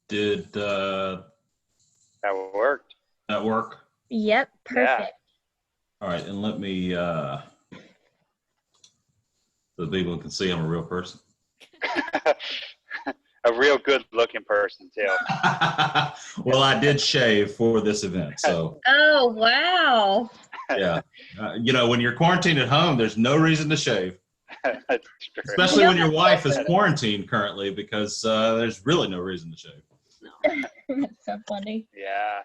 Did That worked. that work? Yep, Yeah. perfect. All right, and let me, so the people can see I'm a real person. A real good looking person too. Well, I did shave for this event, so Oh, wow. yeah. When you're quarantined at home, there's no reason to shave, That's true. especially when your wife is quarantined currently, because there's really no reason to shave. That's so funny. Yeah.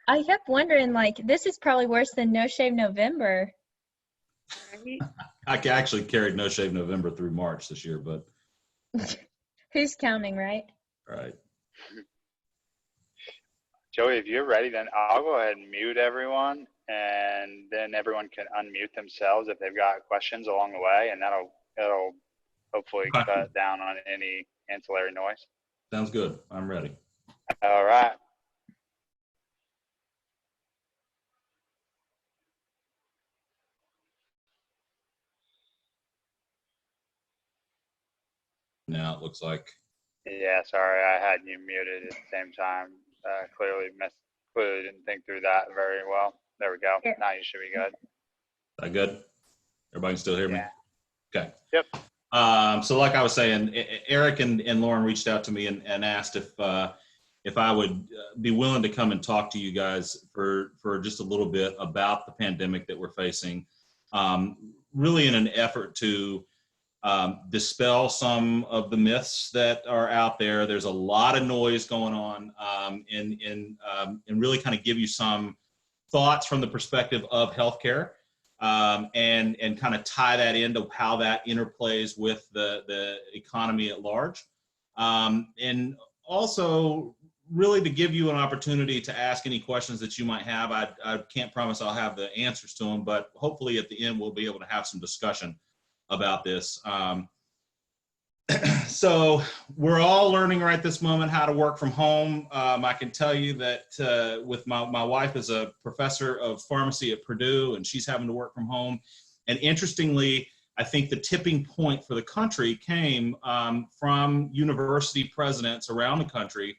I kept wondering, this is probably worse than No Shave November. I actually carried No Shave November through March this year, but Who's counting, right? right. Joey, if you're ready, then I'll go ahead and mute everyone, and then everyone can unmute themselves if they've got questions along the way, and that'll hopefully cut down on any ancillary noise. Sounds good. I'm ready. All right. Now it looks like. Yeah, sorry, I had you muted at the same time. Clearly didn't think through that very well. There we go. Here. Now you should be good. Is that good? Everybody can still hear me? Yeah. Okay. Yep. So like I was saying, Eric and Lauren reached out to me and asked if I would be willing to come and talk to you guys for just a little bit about the pandemic that we're facing, really in an effort to dispel some of the myths that are out there. There's a lot of noise going on, and really kind of give you some thoughts from the perspective of healthcare, and kind of tie that into how that interplays with the economy at large, and also really to give you an opportunity to ask any questions that you might have. I can't promise I'll have the answers to them, but hopefully at the end we'll be able to have some discussion about this. So we're all learning right this moment how to work from home. I can tell you that with my wife is a professor of pharmacy at Purdue, and she's having to work from home. And interestingly, I think the tipping point for the country came from university presidents around the country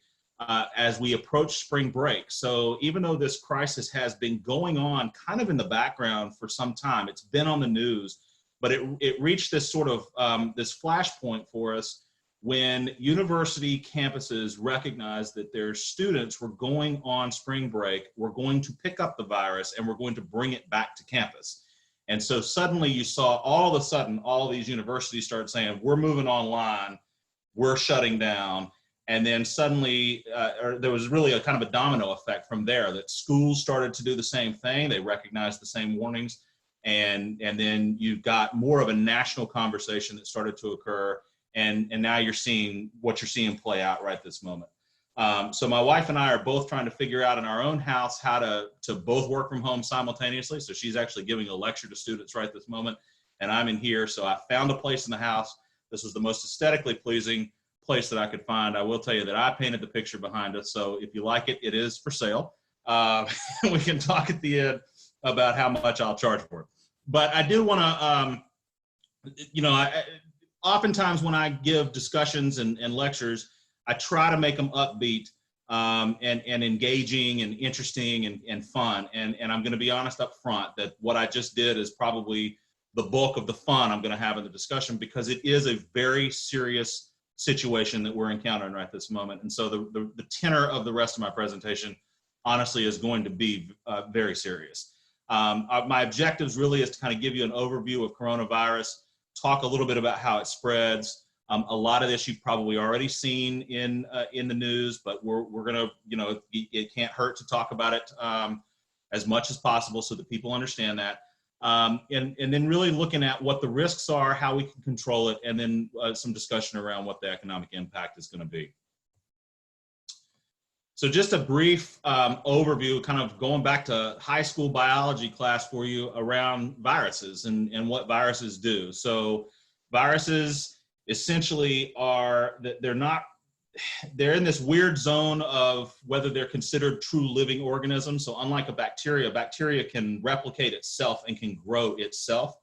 as we approach spring break. So even though this crisis has been going on kind of in the background for some time, it's been on the news, but it reached this sort of this flashpoint for us when university campuses recognized that their students were going on spring break, were going to pick up the virus, and were going to bring it back to campus. And so suddenly you saw all of a sudden all these universities start saying, we're moving online, we're shutting down. And then suddenly there was really a kind of a domino effect from there, that schools started to do the same thing. They recognized the same warnings. And then you've got more of a national conversation that started to occur. And now you're seeing what you're seeing play out right this moment. So my wife and I are both trying to figure out in our own house how to both work from home simultaneously. So she's actually giving a lecture to students right this moment, and I'm in here. So I found a place in the house. This was the most aesthetically pleasing place that I could find. I will tell you that I painted the picture behind us. So if you like it, it is for sale. We can talk at the end about how much I'll charge for it. But I do want to, oftentimes when I give discussions and lectures, I try to make them upbeat and engaging and interesting and fun. And I'm going to be honest up front that what I just did is probably the bulk of the fun I'm going to have in the discussion, because it is a very serious situation that we're encountering right this moment. And so the tenor of the rest of my presentation, honestly, is going to be very serious. My objectives really is to kind of give you an overview of coronavirus, talk a little bit about how it spreads. A lot of this you've probably already seen in the news, but we're gonna, it can't hurt to talk about it as much as possible so that people understand that. And then really looking at what the risks are, how we can control it, and then some discussion around what the economic impact is going to be. So just a brief overview, kind of going back to high school biology class for you around viruses and what viruses do. So viruses essentially they're in this weird zone of whether they're considered true living organisms. So unlike a bacteria can replicate itself and can grow itself.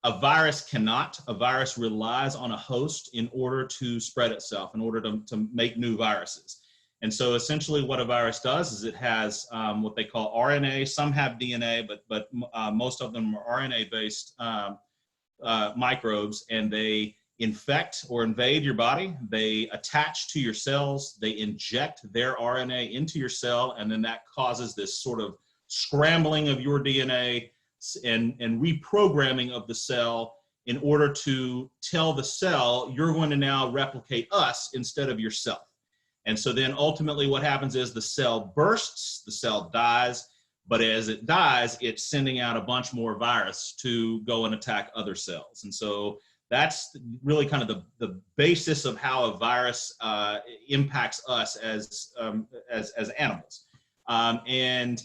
A virus cannot. A virus relies on a host in order to spread itself, in order to make new viruses. And so essentially what a virus does is it has what they call RNA. Some have DNA, but most of them are RNA-based microbes, and they infect or invade your body. They attach to your cells. They inject their RNA into your cell, and then that causes this sort of scrambling of your DNA and reprogramming of the cell in order to tell the cell, you're going to now replicate us instead of yourself. And so then ultimately what happens is the cell bursts, the cell dies, but as it dies, it's sending out a bunch more virus to go and attack other cells. And so that's really kind of the basis of how a virus impacts us as animals. And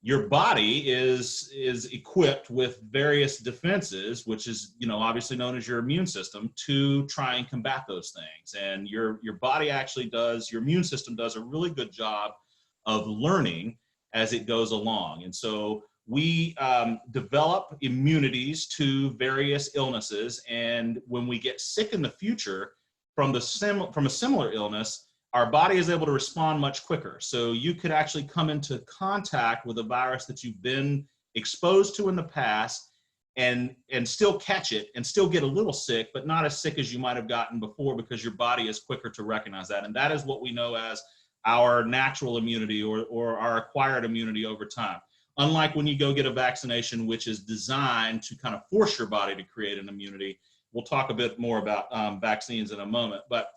your body is equipped with various defenses, which is, obviously known as your immune system, to try and combat those things. And your body actually your immune system does a really good job of learning as it goes along. And so we develop immunities to various illnesses. And when we get sick in the future from a similar illness, our body is able to respond much quicker. So you could actually come into contact with a virus that you've been exposed to in the past and still catch it and still get a little sick, but not as sick as you might have gotten before, because your body is quicker to recognize that. And that is what we know as our natural immunity or our acquired immunity over time. Unlike when you go get a vaccination, which is designed to kind of force your body to create an immunity. We'll talk a bit more about vaccines in a moment. But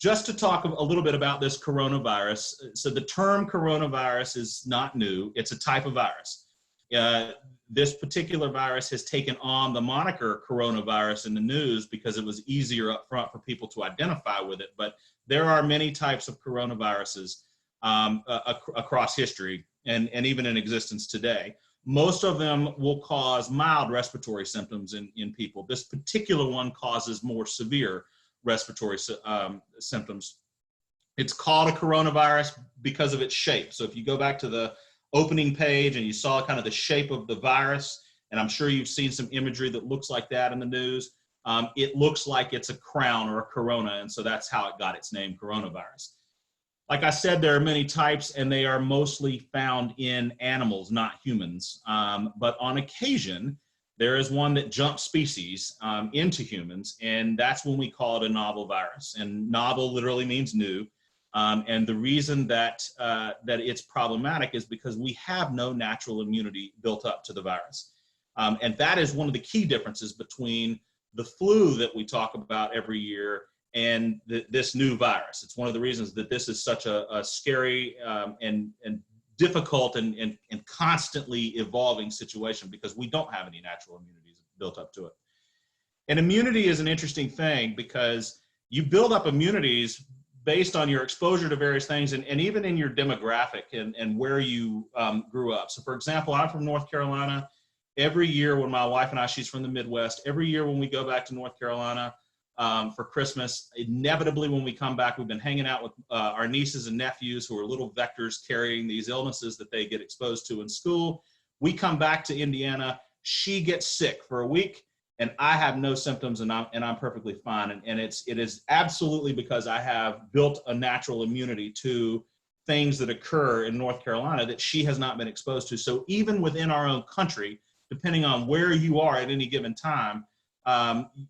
just to talk a little bit about this coronavirus. So the term coronavirus is not new. It's a type of virus. This particular virus has taken on the moniker coronavirus in the news because it was easier up front for people to identify with it. But there are many types of coronaviruses across history and even in existence today. Most of them will cause mild respiratory symptoms in people. This particular one causes more severe respiratory symptoms. It's called a coronavirus because of its shape. So if you go back to the opening page and you saw kind of the shape of the virus, and I'm sure you've seen some imagery that looks like that in the news, it looks like it's a crown or a corona, and so that's how it got its name, coronavirus. Like I said, there are many types, and they are mostly found in animals, not humans. But on occasion, there is one that jumps species into humans, and that's when we call it a novel virus. And novel literally means new. And the reason that it's problematic is because we have no natural immunity built up to the virus. And that is one of the key differences between the flu that we talk about every year and this new virus. It's one of the reasons that this is such a scary and difficult and constantly evolving situation, because we don't have any natural immunities built up to it. And immunity is an interesting thing because you build up immunities based on your exposure to various things and even in your demographic and where you grew up. So for example, I'm from North Carolina. Every year when my wife and I, she's from the Midwest, every year when we go back to North Carolina for Christmas, inevitably when we come back, we've been hanging out with our nieces and nephews who are little vectors carrying these illnesses that they get exposed to in school. We come back to Indiana, she gets sick for a week, and I have no symptoms, and I'm perfectly fine. And it is absolutely because I have built a natural immunity to things that occur in North Carolina that she has not been exposed to. So even within our own country, depending on where you are at any given time,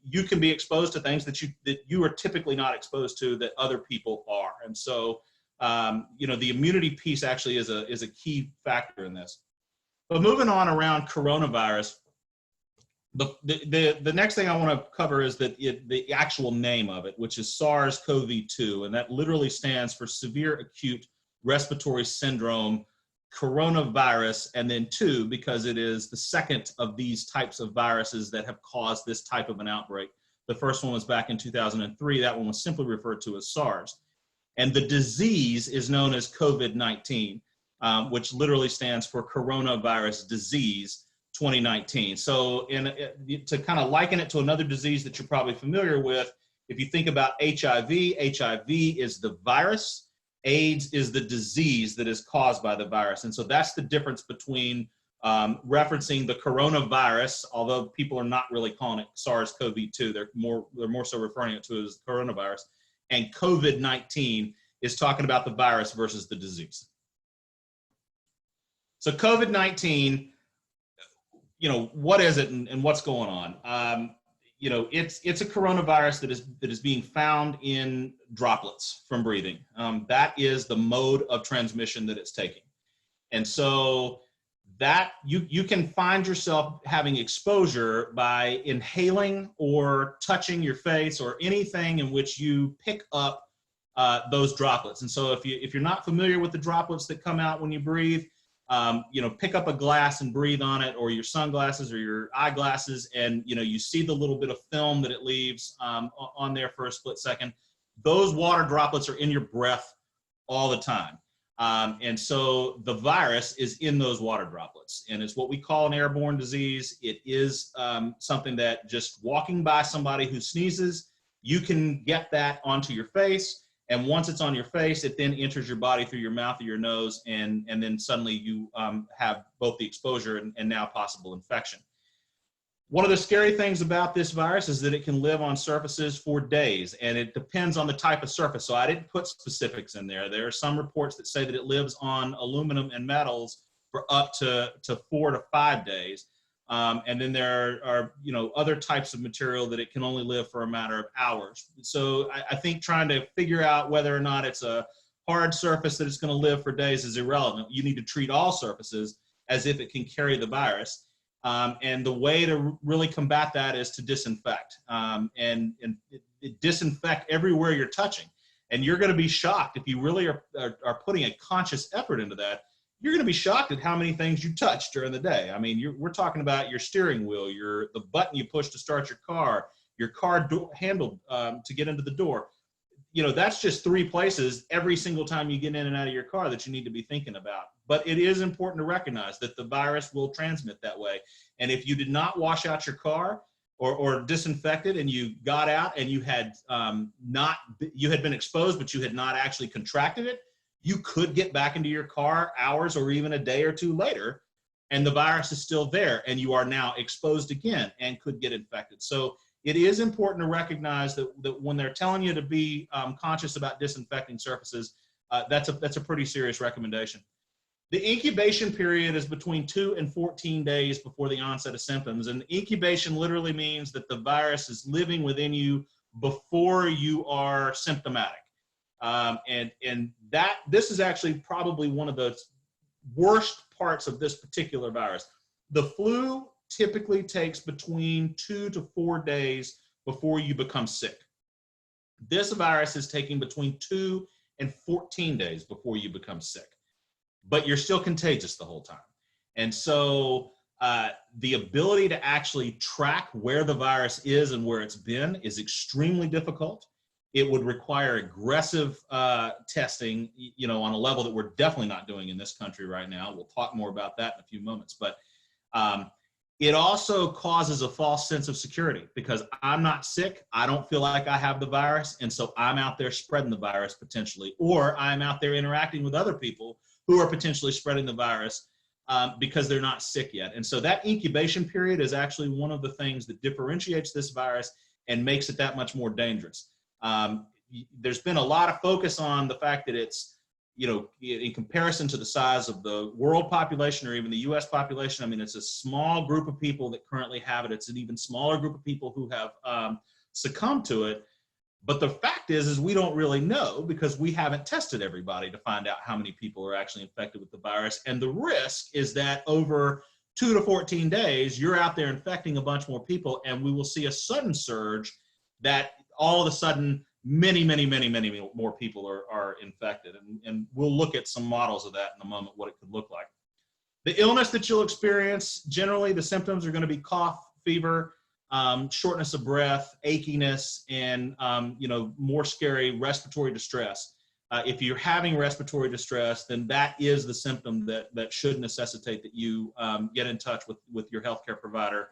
you can be exposed to things that you are typically not exposed to that other people are. And so, the immunity piece actually is a key factor in this. But moving on around coronavirus, the next thing I want to cover is the actual name of it, which is SARS-CoV-2, and that literally stands for Severe Acute Respiratory Syndrome Coronavirus, and then 2, because it is the second of these types of viruses that have caused this type of an outbreak. The first one was back in 2003. That one was simply referred to as SARS. And the disease is known as COVID-19, which literally stands for Coronavirus Disease 2019. So to kind of liken it to another disease that you're probably familiar with, if you think about HIV is the virus, AIDS is the disease that is caused by the virus. And so that's the difference between referencing the coronavirus, although people are not really calling it SARS-CoV-2. They're more so referring to it as coronavirus. And COVID-19 is talking about the virus versus the disease. So COVID-19, what is it and what's going on? It's a coronavirus that is being found in droplets from breathing. That is the mode of transmission that it's taking. And so that you can find yourself having exposure by inhaling or touching your face or anything in which you pick up those droplets. And so if you're not familiar with the droplets that come out when you breathe, pick up a glass and breathe on it, or your sunglasses or your eyeglasses, and you see the little bit of film that it leaves on there for a split second. Those water droplets are in your breath all the time. And so the virus is in those water droplets, and it's what we call an airborne disease. It is something that just walking by somebody who sneezes, you can get that onto your face. And once it's on your face, it then enters your body through your mouth or your nose, and then suddenly you have both the exposure and now possible infection. One of the scary things about this virus is that it can live on surfaces for days, and it depends on the type of surface. So I didn't put specifics in there. There are some reports that say that it lives on aluminum and metals for up to 4 to 5 days. And then there are other types of material that it can only live for a matter of hours. So I think trying to figure out whether or not it's a hard surface that it's going to live for days is irrelevant. You need to treat all surfaces as if it can carry the virus. And the way to really combat that is to disinfect and disinfect everywhere you're touching. And you're going to be shocked if you really are putting a conscious effort into that. You're going to be shocked at how many things you touch during the day. I mean, we're talking about your steering wheel, the button you push to start your car handle to get into the door. That's just 3 places every single time you get in and out of your car that you need to be thinking about. But it is important to recognize that the virus will transmit that way. And if you did not wash out your car or disinfect it, and you got out and you had been exposed, but you had not actually contracted it, you could get back into your car hours or even a day or 2 later, and the virus is still there, and you are now exposed again and could get infected. So it is important to recognize that when they're telling you to be conscious about disinfecting surfaces, that's a pretty serious recommendation. The incubation period is between 2 and 14 days before the onset of symptoms. And incubation literally means that the virus is living within you before you are symptomatic. This is actually probably one of the worst parts of this particular virus. The flu typically takes between 2 to 4 days before you become sick. This virus is taking between 2 and 14 days before you become sick, but you're still contagious the whole time. And so the ability to actually track where the virus is and where it's been is extremely difficult. It would require aggressive testing, on a level that we're definitely not doing in this country right now. We'll talk more about that in a few moments. But it also causes a false sense of security because I'm not sick. I don't feel like I have the virus. And so I'm out there spreading the virus potentially, or I'm out there interacting with other people who are potentially spreading the virus because they're not sick yet. And so that incubation period is actually one of the things that differentiates this virus and makes it that much more dangerous. There's been a lot of focus on the fact that it's, in comparison to the size of the world population or even the US population, I mean, it's a small group of people that currently have it. It's an even smaller group of people who have succumbed to it. But the fact is we don't really know because we haven't tested everybody to find out how many people are actually infected with the virus. And the risk is that over 2 to 14 days, you're out there infecting a bunch more people, and we will see a sudden surge that all of a sudden many more people are infected. And we'll look at some models of that in a moment, what it could look like. The illness that you'll experience, generally the symptoms are going to be cough, fever, shortness of breath, achiness, and more scary, respiratory distress. If you're having respiratory distress, then that is the symptom that should necessitate that you get in touch with your healthcare provider.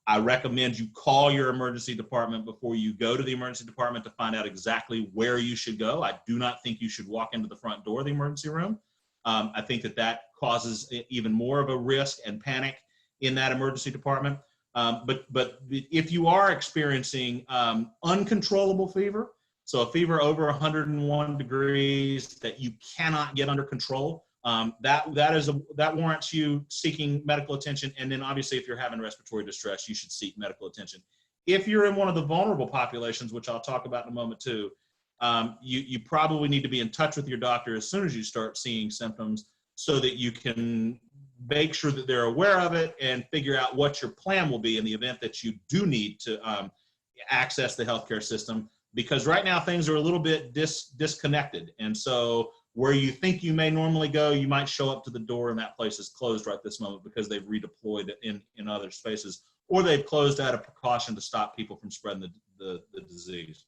I recommend you call your emergency department before you go to the emergency department to find out exactly where you should go. I do not think you should walk into the front door of the emergency room. I think that causes even more of a risk and panic in that emergency department. But if you are experiencing uncontrollable fever, so a fever over 101 degrees that you cannot get under control, that warrants you seeking medical attention. And then obviously if you're having respiratory distress, you should seek medical attention. If you're in one of the vulnerable populations, which I'll talk about in a moment too, you probably need to be in touch with your doctor as soon as you start seeing symptoms so that you can make sure that they're aware of it and figure out what your plan will be in the event that you do need to access the healthcare system. Because right now things are a little bit disconnected. And so where you think you may normally go, you might show up to the door and that place is closed right this moment because they've redeployed in other spaces, or they've closed out of precaution to stop people from spreading the disease.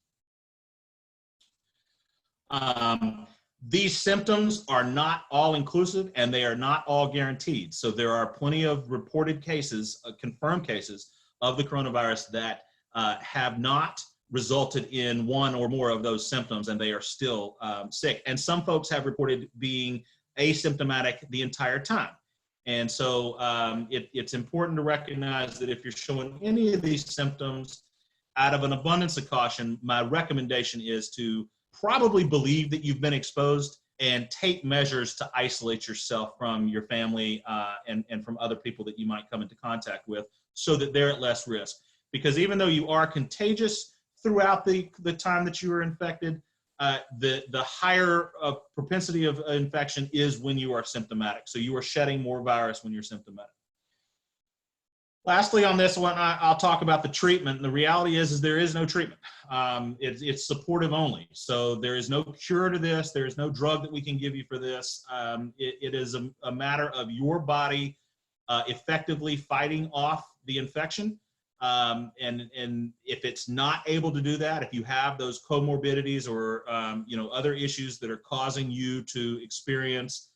These symptoms are not all inclusive and they are not all guaranteed. So there are plenty of reported cases, confirmed cases of the coronavirus that have not resulted in one or more of those symptoms and they are still sick. And some folks have reported being asymptomatic the entire time. And so it's important to recognize that if you're showing any of these symptoms, out of an abundance of caution, my recommendation is to probably believe that you've been exposed and take measures to isolate yourself from your family and from other people that you might come into contact with so that they're at less risk. Because even though you are contagious throughout the time that you were infected, the higher propensity of infection is when you are symptomatic. So you are shedding more virus when you're symptomatic. Lastly, on this one, I'll talk about the treatment. The reality is there is no treatment. It's supportive only. So there is no cure to this. There is no drug that we can give you for this. It is a matter of your body effectively fighting off the infection. And if it's not able to do that, if you have those comorbidities or other issues that are causing you to experience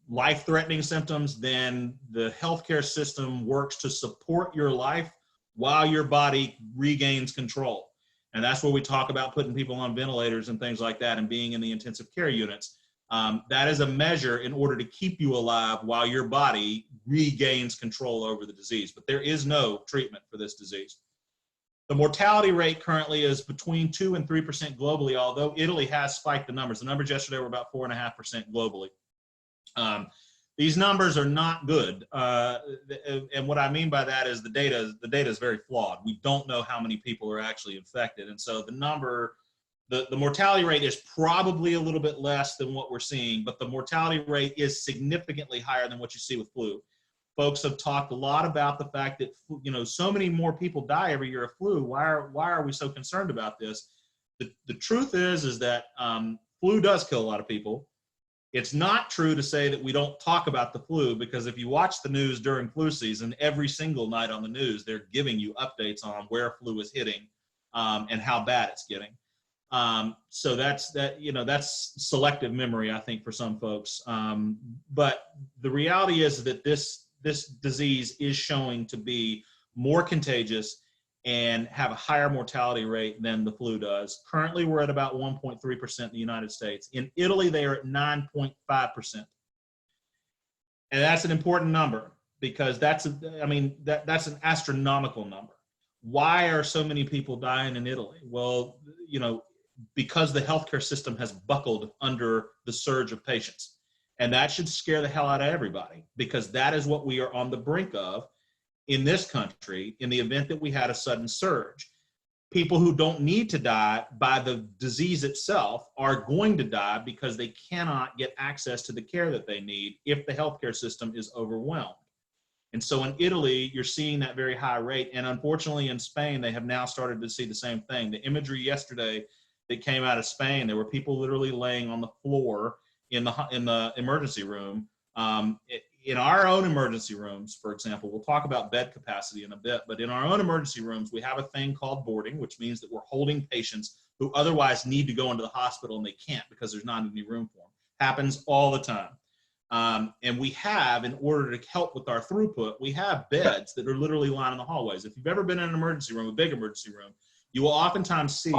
life-threatening symptoms, then the healthcare system works to support your life while your body regains control. And that's where we talk about putting people on ventilators and things like that and being in the intensive care units. That is a measure in order to keep you alive while your body regains control over the disease. But there is no treatment for this disease. The mortality rate currently is between 2 and 3% globally, although Italy has spiked the numbers. The numbers yesterday were about 4.5% globally. These numbers are not good. And what I mean by that is the data is very flawed. We don't know how many people are actually infected. And so the mortality rate is probably a little bit less than what we're seeing, but the mortality rate is significantly higher than what you see with flu. Folks have talked a lot about the fact that, so many more people die every year of flu. Why are we so concerned about this? The truth is that flu does kill a lot of people. It's not true to say that we don't talk about the flu, because if you watch the news during flu season, every single night on the news, they're giving you updates on where flu is hitting and how bad it's getting. So that's selective memory, I think, for some folks. But the reality is that this disease is showing to be more contagious and have a higher mortality rate than the flu does. Currently, we're at about 1.3% in the United States. In Italy, they are at 9.5%. And that's an important number because that's an astronomical number. Why are so many people dying in Italy? Well, because the healthcare system has buckled under the surge of patients. And that should scare the hell out of everybody, because that is what we are on the brink of in this country in the event that we had a sudden surge. People who don't need to die by the disease itself are going to die because they cannot get access to the care that they need if the healthcare system is overwhelmed. And so in Italy, you're seeing that very high rate. And unfortunately in Spain, they have now started to see the same thing. The imagery yesterday that came out of Spain, there were people literally laying on the floor in the emergency room. In our own emergency rooms, for example, we'll talk about bed capacity in a bit, but in our own emergency rooms, we have a thing called boarding, which means that we're holding patients who otherwise need to go into the hospital and they can't because there's not any room for them. Happens all the time. And we have, in order to help with our throughput, we have beds that are literally lining the hallways. If you've ever been in an emergency room, a big emergency room, you will oftentimes see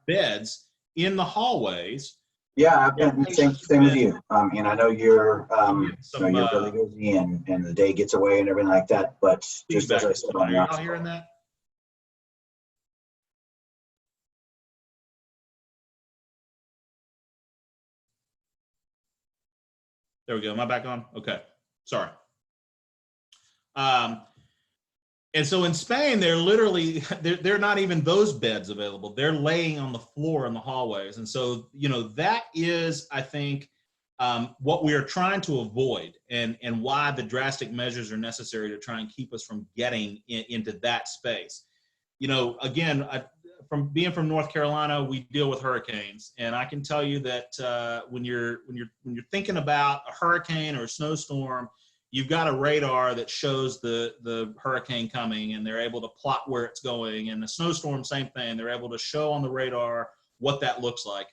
beds in the hallways Yeah, I've been same with you. And I know you're, Some you're really busy and the day gets away and everything like that. But just feedback as I is said fine. on Are the y'all last hearing call, that? There we go. Am I back on? Okay. Sorry. And so in Spain, they're literally, they're not even those beds available. They're laying on the floor in the hallways. And so, that is, I think, what we are trying to avoid, and why the drastic measures are necessary to try and keep us from getting into that space. Again, from being from North Carolina, we deal with hurricanes, and I can tell you that when you're thinking about a hurricane or a snowstorm, you've got a radar that shows the hurricane coming, and they're able to plot where it's going. And the snowstorm, same thing. They're able to show on the radar what that looks like.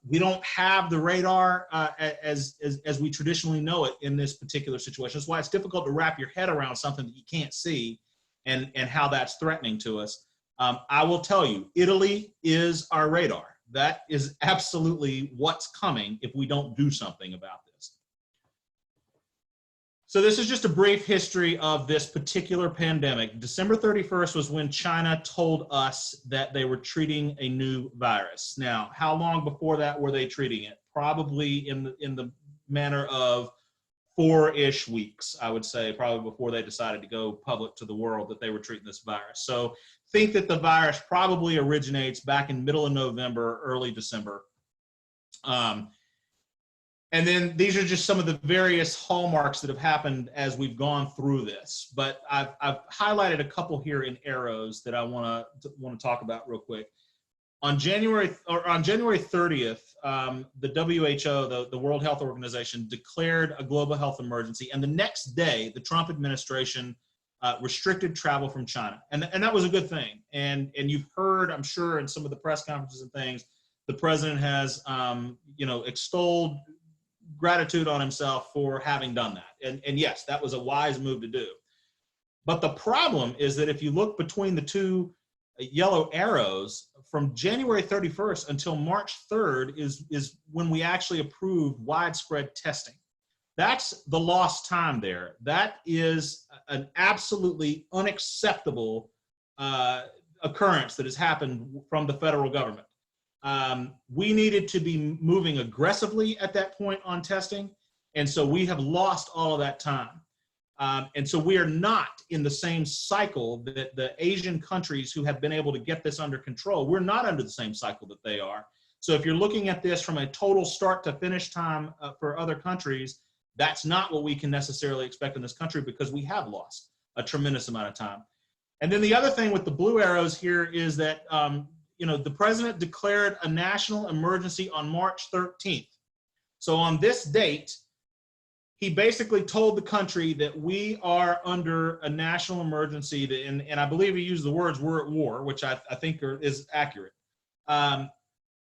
We don't have the radar as we traditionally know it in this particular situation. That's why it's difficult to wrap your head around something that you can't see and how that's threatening to us. I will tell you, Italy is our radar. That is absolutely what's coming if we don't do something about this. So this is just a brief history of this particular pandemic. December 31st was when China told us that they were treating a new virus. Now, how long before that were they treating it? Probably in the manner of 4-ish weeks, I would say, probably before they decided to go public to the world that they were treating this virus. So think that the virus probably originates back in middle of November, early December. And then these are just some of the various hallmarks that have happened as we've gone through this. But I've highlighted a couple here in arrows that I want to talk about real quick. On January 30th, the WHO, the World Health Organization, declared a global health emergency, and the next day, the Trump administration restricted travel from China, and that was a good thing. And you've heard, I'm sure, in some of the press conferences and things, the president has extolled gratitude on himself for having done that. And yes, that was a wise move to do. But the problem is that if you look between the two yellow arrows, from January 31st until March 3rd is when we actually approved widespread testing. That's the lost time there. That is an absolutely unacceptable occurrence that has happened from the federal government. We needed to be moving aggressively at that point on testing, and so we have lost all of that time. And so we are not in the same cycle that the Asian countries who have been able to get this under control, we're not under the same cycle that they are. So if you're looking at this from a total start to finish time for other countries, that's not what we can necessarily expect in this country, because we have lost a tremendous amount of time. And then the other thing with the blue arrows here is that the president declared a national emergency on March 13th. So on this date, he basically told the country that we are under a national emergency, and I believe he used the words "we're at war," which I think is accurate. On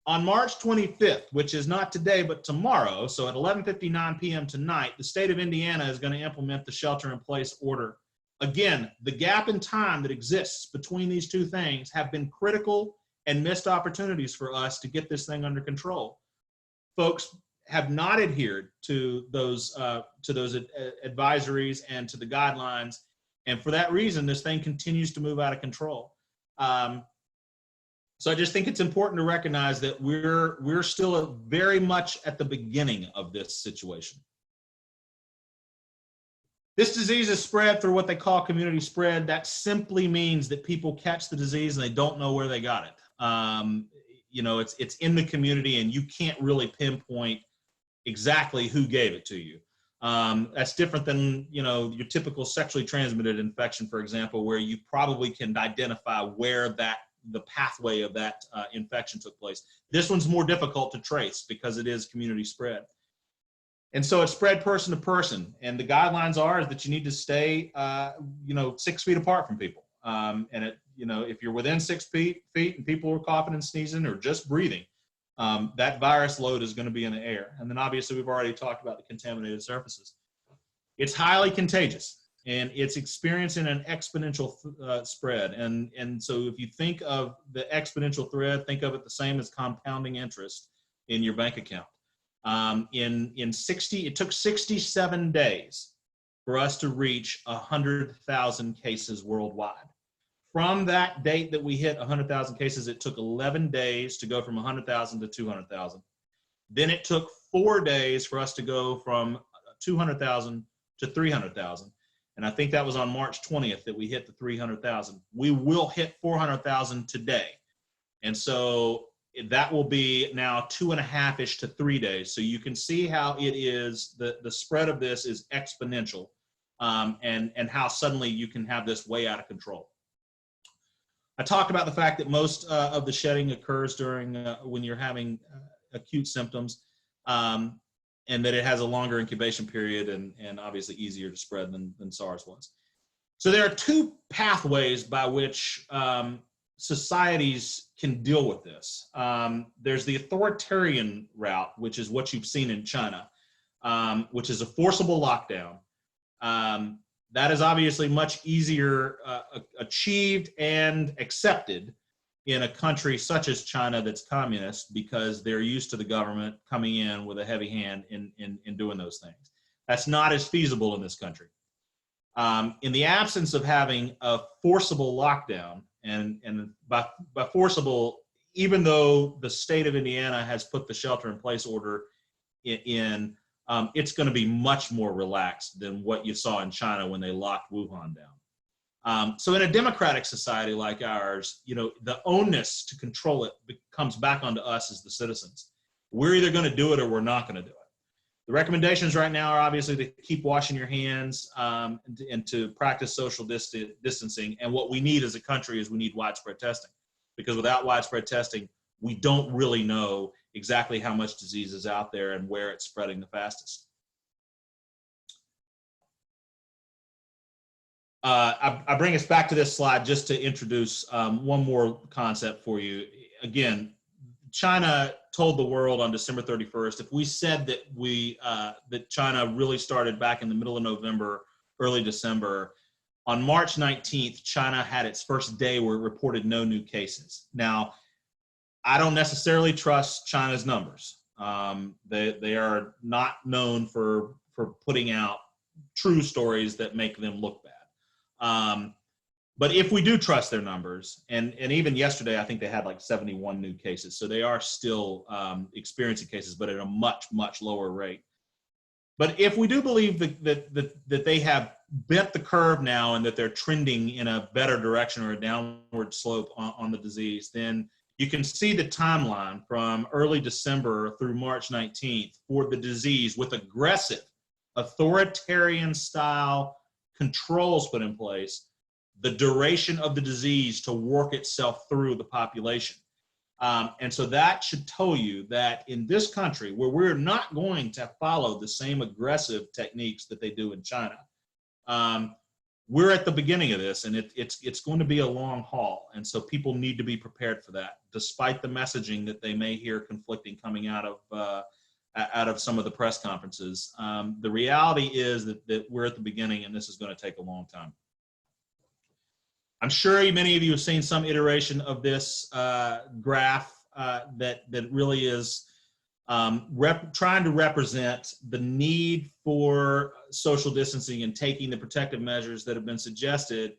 March 25th, which is not today but tomorrow, so at 11:59 p.m. tonight, the state of Indiana is going to implement the shelter-in-place order. Again, the gap in time that exists between these two things have been critical and missed opportunities for us to get this thing under control. Folks have not adhered to those advisories and to the guidelines, and for that reason, this thing continues to move out of control. So I just think it's important to recognize that we're still very much at the beginning of this situation. This disease is spread through what they call community spread. That simply means that people catch the disease and they don't know where they got it. It's in the community, and you can't really pinpoint exactly who gave it to you. That's different than your typical sexually transmitted infection, for example, where you probably can identify where the pathway of that infection took place. This one's more difficult to trace because it is community spread. And so it's spread person to person. And the guidelines are that you need to stay, 6 feet apart from people. If you're within 6 feet and people are coughing and sneezing or just breathing, that virus load is going to be in the air. And then obviously we've already talked about the contaminated surfaces. It's highly contagious, and it's experiencing an exponential spread. And so if you think of the exponential thread, think of it the same as compounding interest. in your bank account. It took 67 days for us to reach 100,000 cases worldwide. From that date that we hit 100,000 cases, it took 11 days to go from 100,000 to 200,000. Then it took 4 days for us to go from 200,000 to 300,000. And I think that was on March 20th that we hit the 300,000. We will hit 400,000 today. And so that will be now 2.5-ish to 3 days. So you can see how it is, the spread of this is exponential, and how suddenly you can have this way out of control. I talked about the fact that most of the shedding occurs during when you're having acute symptoms, and that it has a longer incubation period and obviously easier to spread than SARS was. So there are two pathways by which societies can deal with this. There's the authoritarian route, which is what you've seen in China, which is a forcible lockdown. That is obviously much easier achieved and accepted in a country such as China that's communist, because they're used to the government coming in with a heavy hand in doing those things. That's not as feasible in this country. In the absence of having a forcible lockdown, and by forcible, even though the state of Indiana has put the shelter-in-place order in, it's going to be much more relaxed than what you saw in China when they locked Wuhan down. So in a democratic society like ours, the onus to control it comes back onto us as the citizens. We're either going to do it or we're not going to do it. The recommendations right now are obviously to keep washing your hands, and to practice social distancing. And what we need as a country is we need widespread testing, because without widespread testing, we don't really know exactly how much disease is out there and where it's spreading the fastest. I bring us back to this slide just to introduce one more concept for you. Again, China told the world on December 31st, if we said that that China really started back in the middle of November, early December, on March 19th, China had its first day where it reported no new cases. Now, I don't necessarily trust China's numbers. They are not known for putting out true stories that make them look bad. But if we do trust their numbers, and even yesterday, I think they had like 71 new cases. So they are still experiencing cases, but at a much, much lower rate. But if we do believe that they have bent the curve now and that they're trending in a better direction or a downward slope on the disease, then you can see the timeline from early December through March 19th for the disease with aggressive authoritarian style controls put in place, the duration of the disease to work itself through the population. And so that should tell you that in this country, where we're not going to follow the same aggressive techniques that they do in China, we're at the beginning of this, and it's going to be a long haul. And so people need to be prepared for that, despite the messaging that they may hear conflicting coming out of some of the press conferences. The reality is that we're at the beginning, and this is going to take a long time. I'm sure many of you have seen some iteration of this graph that really is trying to represent the need for social distancing and taking the protective measures that have been suggested,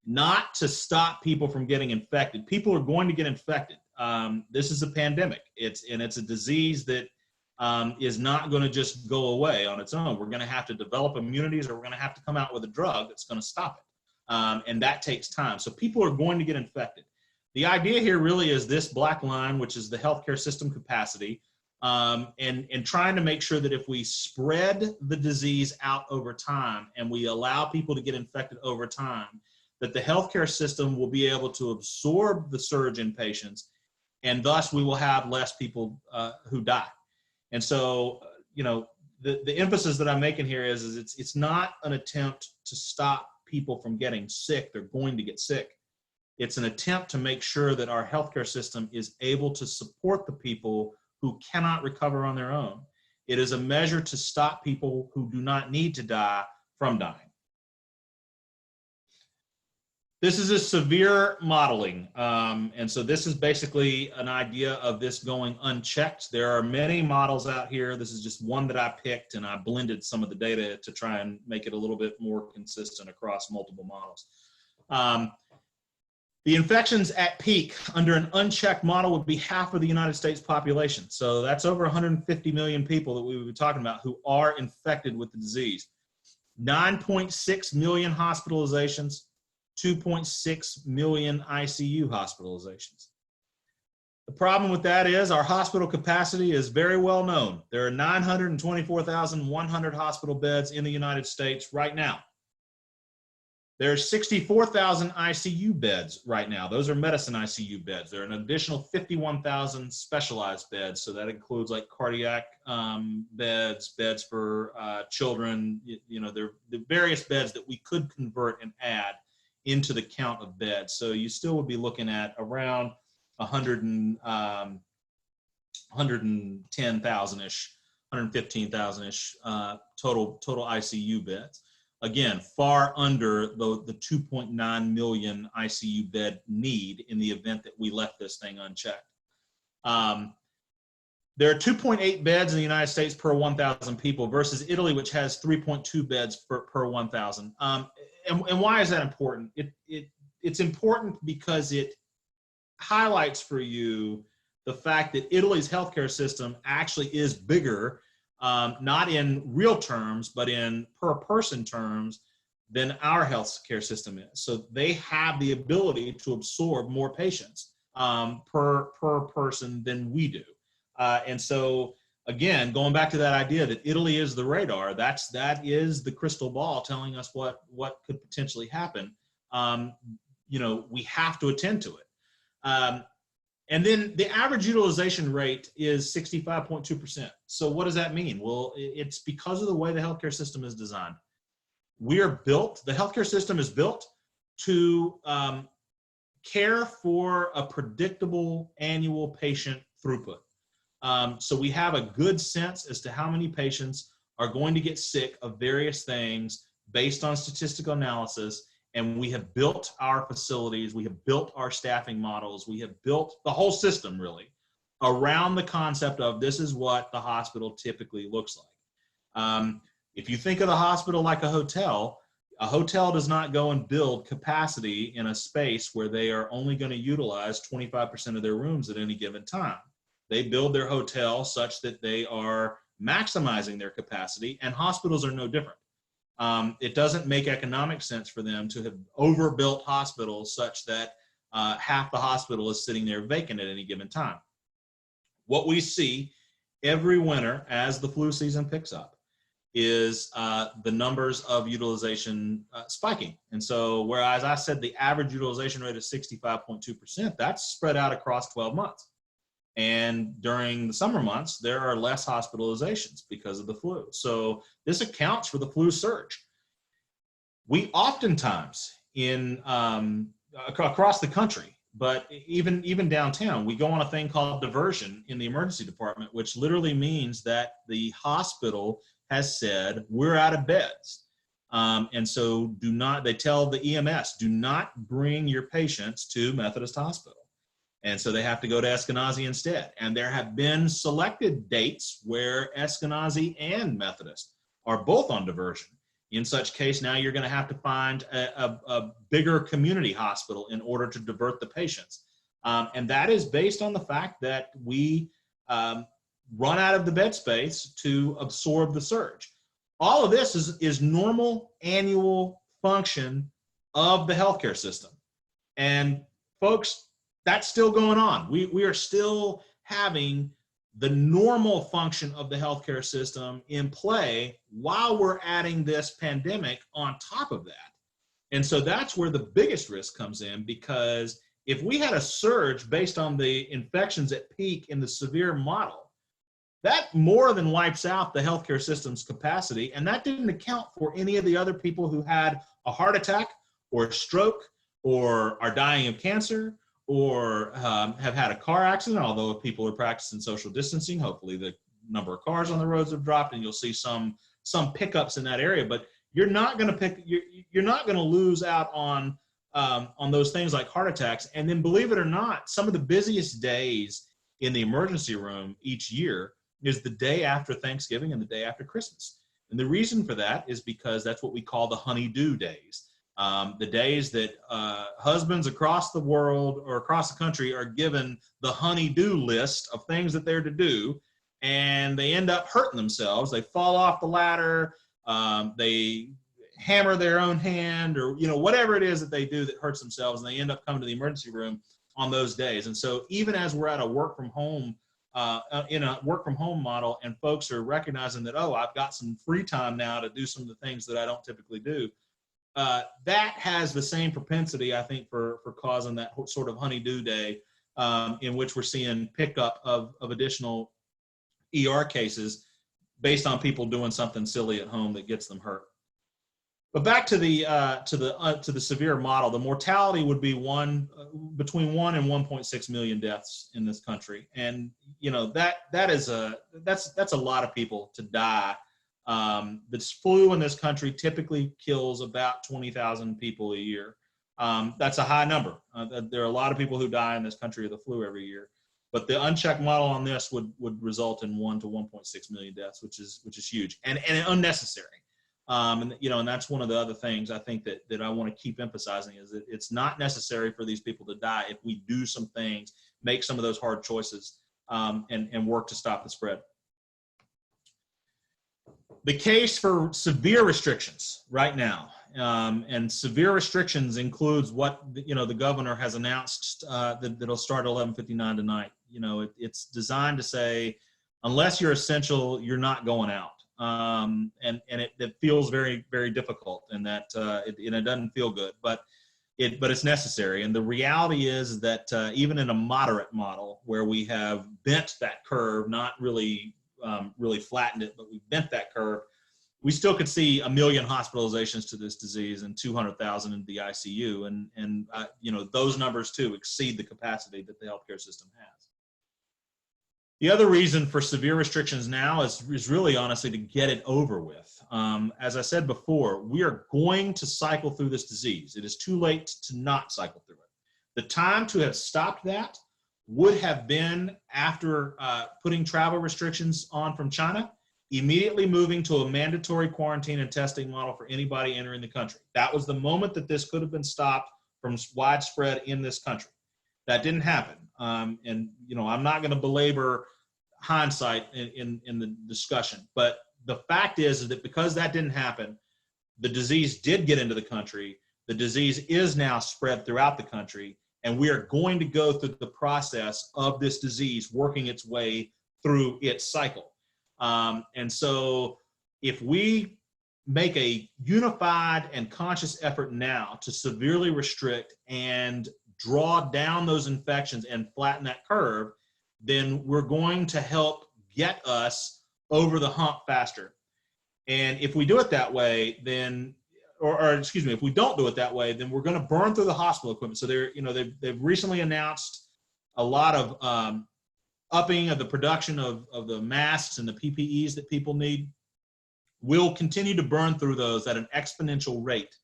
not to stop people from getting infected. People are going to get infected. This is a pandemic. It's a disease that is not going to just go away on its own. We're going to have to develop immunities, or we're going to have to come out with a drug that's going to stop it. And that takes time. So people are going to get infected. The idea here really is this black line, which is the healthcare system capacity, and trying to make sure that if we spread the disease out over time and we allow people to get infected over time, that the healthcare system will be able to absorb the surge in patients, and thus we will have less people who die. And so, the emphasis that I'm making here is it's not an attempt to stop people from getting sick. They're going to get sick. It's an attempt to make sure that our healthcare system is able to support the people who cannot recover on their own. It is a measure to stop people who do not need to die from dying. This is a severe modeling. And so this is basically an idea of this going unchecked. There are many models out here. This is just one that I picked, and I blended some of the data to try and make it a little bit more consistent across multiple models. The infections at peak under an unchecked model would be half of the United States population. So that's over 150 million people that we would be talking about who are infected with the disease. 9.6 million hospitalizations, 2.6 million ICU hospitalizations. The problem with that is our hospital capacity is very well known. There are 924,100 hospital beds in the United States right now. There are 64,000 ICU beds right now. Those are medicine ICU beds. There are an additional 51,000 specialized beds. So that includes like cardiac beds, beds for children. You know, there are the various beds that we could convert and add into the count of beds. So you still would be looking at around 110,000-ish, 115,000-ish total ICU beds. Again, far under the 2.9 million ICU bed need in the event that we left this thing unchecked. There are 2.8 beds in the United States per 1,000 people versus Italy, which has 3.2 beds per 1,000. And why is that important? It's important because it highlights for you the fact that Italy's healthcare system actually is bigger, not in real terms, but in per person terms than our healthcare system is. So they have the ability to absorb more patients per person than we do. And so, again, going back to that idea that Italy is the radar, that is the crystal ball telling us what could potentially happen. You know, we have to attend to it. And then the average utilization rate is 65.2%. So what does that mean? Well, it's because of the way the healthcare system is designed. The healthcare system is built to care for a predictable annual patient throughput. So we have a good sense as to how many patients are going to get sick of various things based on statistical analysis. And we have built our facilities, we have built our staffing models, we have built the whole system really around the concept of this is what the hospital typically looks like. If you think of the hospital like a hotel does not go and build capacity in a space where they are only going to utilize 25% of their rooms at any given time. They build their hotel such that they are maximizing their capacity, and hospitals are no different. It doesn't make economic sense for them to have overbuilt hospitals such that half the hospital is sitting there vacant at any given time. What we see every winter as the flu season picks up is the numbers of utilization spiking. And so whereas I said the average utilization rate is 65.2%, that's spread out across 12 months. And during the summer months, there are less hospitalizations because of the flu. So this accounts for the flu surge. We oftentimes across the country, but even downtown, we go on a thing called diversion in the emergency department, which literally means that the hospital has said, we're out of beds. And so they tell the EMS, do not bring your patients to Methodist Hospital. And so they have to go to Eskenazi instead. And there have been selected dates where Eskenazi and Methodist are both on diversion. In such case, now you're going to have to find a bigger community hospital in order to divert the patients. And that is based on the fact that we run out of the bed space to absorb the surge. All of this is normal annual function of the healthcare system. And folks, that's still going on. We are still having the normal function of the healthcare system in play while we're adding this pandemic on top of that. And so that's where the biggest risk comes in, because if we had a surge based on the infections at peak in the severe model, that more than wipes out the healthcare system's capacity. And that didn't account for any of the other people who had a heart attack or a stroke or are dying of cancer or have had a car accident, although if people are practicing social distancing, hopefully the number of cars on the roads have dropped and you'll see some pickups in that area. But you're not going to lose out on on those things like heart attacks. And then, believe it or not, some of the busiest days in the emergency room each year is the day after Thanksgiving and the day after Christmas. And the reason for that is because that's what we call the honey-do days. The days that husbands across the world or across the country are given the honey-do list of things that they're to do, and they end up hurting themselves. They fall off the ladder, they hammer their own hand, or whatever it is that they do that hurts themselves, and they end up coming to the emergency room on those days. And so even as we're at a work from home model, and folks are recognizing that, oh, I've got some free time now to do some of the things that I don't typically do, that has the same propensity, I think, for causing that sort of honey-do day, in which we're seeing pickup of additional ER cases based on people doing something silly at home that gets them hurt. But back to the severe model, the mortality would be between 1 and 1.6 million deaths in this country, and that's a lot of people to die. The flu in this country typically kills about 20,000 people a year. That's a high number. There are a lot of people who die in this country of the flu every year. But the unchecked model on this would result in 1 to 1.6 million deaths, which is huge and unnecessary. And that's one of the other things I think that I want to keep emphasizing, is that it's not necessary for these people to die if we do some things, make some of those hard choices, and work to stop the spread. The case for severe restrictions right now, and severe restrictions includes what the governor has announced that'll start at 11:59 tonight. It's designed to say, unless you're essential, you're not going out. And it feels very, very difficult, and that it doesn't feel good, but it's necessary. And the reality is that even in a moderate model where we have bent that curve, not really flattened it, but we bent that curve, we still could see 1 million hospitalizations to this disease and 200,000 in the ICU, and those numbers too exceed the capacity that the healthcare system has. The other reason for severe restrictions now is really honestly to get it over with. As I said before, we are going to cycle through this disease. It is too late to not cycle through it. The time to have stopped that would have been after putting travel restrictions on from China, immediately moving to a mandatory quarantine and testing model for anybody entering the country. That was the moment that this could have been stopped from widespread in this country. That didn't happen. And I'm not going to belabor hindsight in the discussion, but the fact is that because that didn't happen, the disease did get into the country. The disease is now spread throughout the country, and we are going to go through the process of this disease working its way through its cycle. And so if we make a unified and conscious effort now to severely restrict and draw down those infections and flatten that curve, then we're going to help get us over the hump faster. And if we do it that way, then, if we don't do it that way, then we're going to burn through the hospital equipment. So they've recently announced a lot of upping of the production of the masks and the PPEs that people need. We'll continue to burn through those at an exponential rate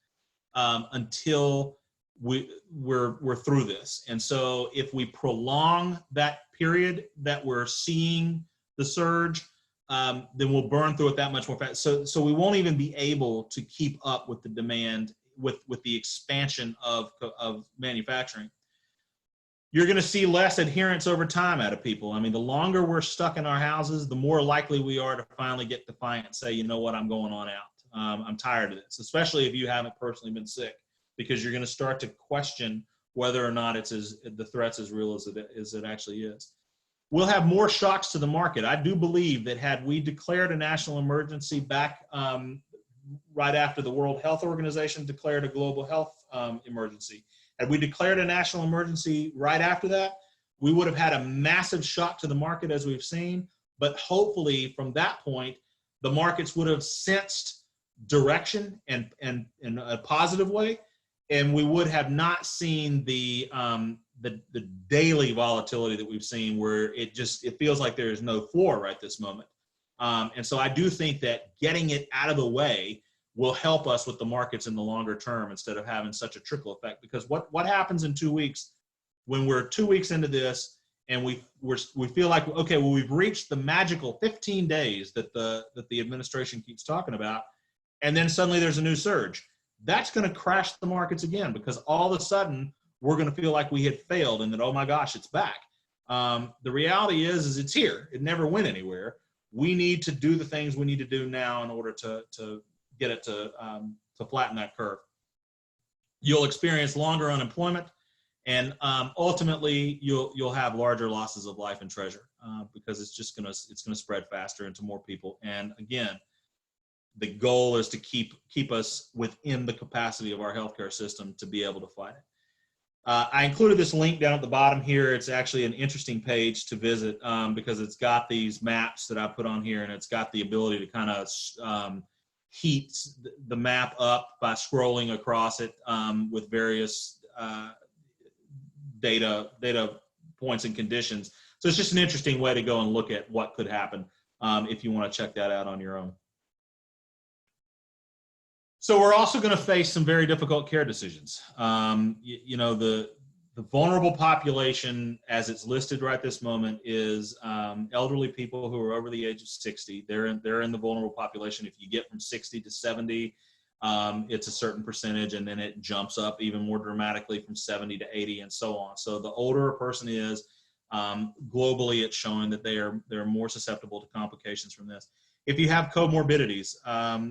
until we're through this. And so if we prolong that period that we're seeing the surge, then we'll burn through it that much more fast. So we won't even be able to keep up with the demand, with the expansion of manufacturing. You're going to see less adherence over time out of people. I mean, the longer we're stuck in our houses, the more likely we are to finally get defiant and say, you know what, I'm going on out. I'm tired of this, especially if you haven't personally been sick, because you're going to start to question whether or not the threat's as real as it actually is. We'll have more shocks to the market. I do believe that had we declared a national emergency back right after the World Health Organization declared a global health emergency, had we declared a national emergency right after that, we would have had a massive shock to the market, as we've seen. But hopefully from that point, the markets would have sensed direction and in a positive way, and we would have not seen the daily volatility that we've seen, where it feels like there is no floor right this moment. And so I do think that getting it out of the way will help us with the markets in the longer term instead of having such a trickle effect. Because what happens in 2 weeks when we're 2 weeks into this and we feel like, okay, well, we've reached the magical 15 days that the administration keeps talking about, and then suddenly there's a new surge. That's going to crash the markets again, because all of a sudden we're going to feel like we had failed and that, oh my gosh, it's back. The reality is it's here. It never went anywhere. We need to do the things we need to do now in order to get it to flatten that curve. You'll experience longer unemployment, and ultimately you'll have larger losses of life and treasure because it's gonna spread faster into more people. And again, the goal is to keep us within the capacity of our healthcare system to be able to fight it. I included this link down at the bottom here. It's actually an interesting page to visit because it's got these maps that I put on here, and it's got the ability to kind of heat the map up by scrolling across it with various data points and conditions. So it's just an interesting way to go and look at what could happen if you want to check that out on your own. So we're also going to face some very difficult care decisions. You know, the vulnerable population, as it's listed right this moment, is elderly people who are over the age of 60. They're in the vulnerable population. If you get from 60 to 70, it's a certain percentage, and then it jumps up even more dramatically from 70 to 80 and so on. So the older a person is, globally, it's showing that they're more susceptible to complications from this. If you have comorbidities,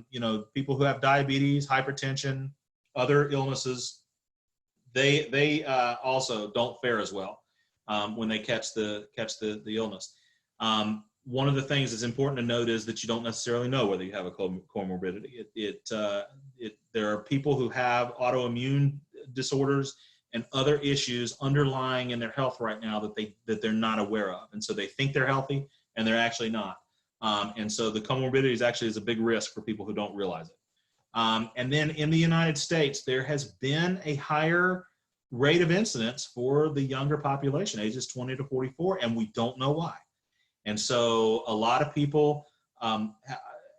you know, people who have diabetes, hypertension, other illnesses, they also don't fare as well when they catch the illness. One of the things that's important to note is that you don't necessarily know whether you have a comorbidity. There are people who have autoimmune disorders and other issues underlying in their health right now that they're not aware of, and so they think they're healthy and they're actually not. And so the comorbidities actually is a big risk for people who don't realize it. And then in the United States, there has been a higher rate of incidence for the younger population, ages 20 to 44, and we don't know why. And so a lot of people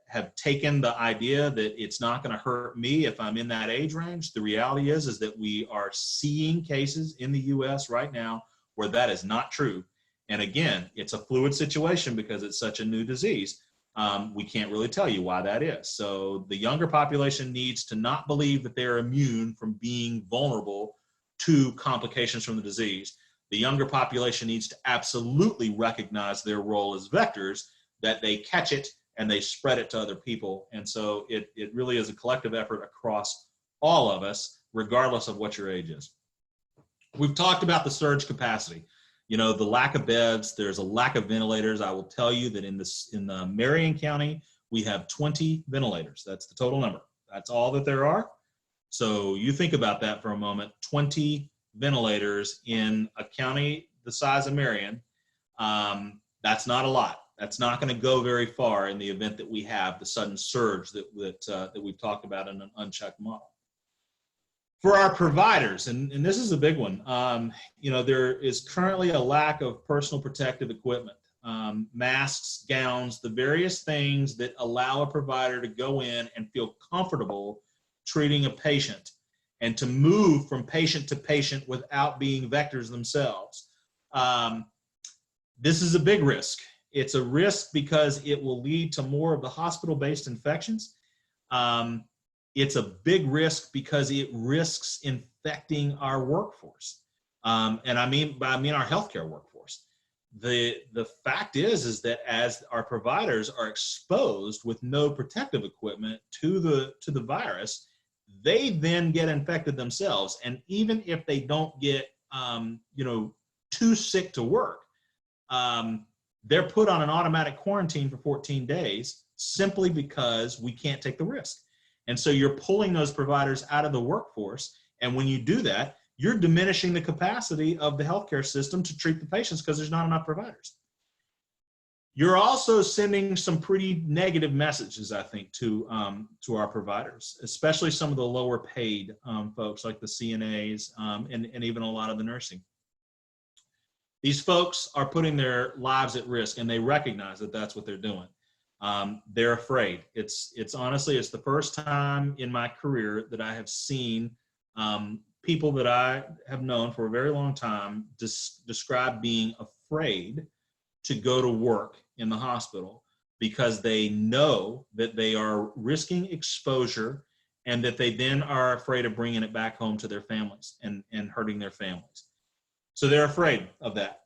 have taken the idea that it's not going to hurt me if I'm in that age range. The reality is that we are seeing cases in the US right now where that is not true. And again, it's a fluid situation because it's such a new disease. We can't really tell you why that is. So the younger population needs to not believe that they're immune from being vulnerable to complications from the disease. The younger population needs to absolutely recognize their role as vectors, that they catch it and they spread it to other people. And so it really is a collective effort across all of us, regardless of what your age is. We've talked about the surge capacity. You know, the lack of beds, there's a lack of ventilators. I will tell you that in Marion County, we have 20 ventilators. That's the total number. That's all that there are. So you think about that for a moment, 20 ventilators in a county the size of Marion. That's not a lot. That's not going to go very far in the event that we have the sudden surge that we've talked about in an unchecked model. For our providers, and this is a big one, you know, there is currently a lack of personal protective equipment, masks, gowns, the various things that allow a provider to go in and feel comfortable treating a patient and to move from patient to patient without being vectors themselves. This is a big risk. It's a risk because it will lead to more of the hospital-based infections. It's a big risk because it risks infecting our workforce. And I mean our healthcare workforce. The fact is that as our providers are exposed with no protective equipment to the virus, they then get infected themselves. And even if they don't get you know, too sick to work, they're put on an automatic quarantine for 14 days simply because we can't take the risk. And so you're pulling those providers out of the workforce. And when you do that, you're diminishing the capacity of the healthcare system to treat the patients because there's not enough providers. You're also sending some pretty negative messages, I think, to our providers, especially some of the lower paid folks like the CNAs and even a lot of the nursing. These folks are putting their lives at risk, and they recognize that that's what they're doing. They're afraid. It's honestly, it's the first time in my career that I have seen people that I have known for a very long time describe being afraid to go to work in the hospital because they know that they are risking exposure and that they then are afraid of bringing it back home to their families and hurting their families. So they're afraid of that.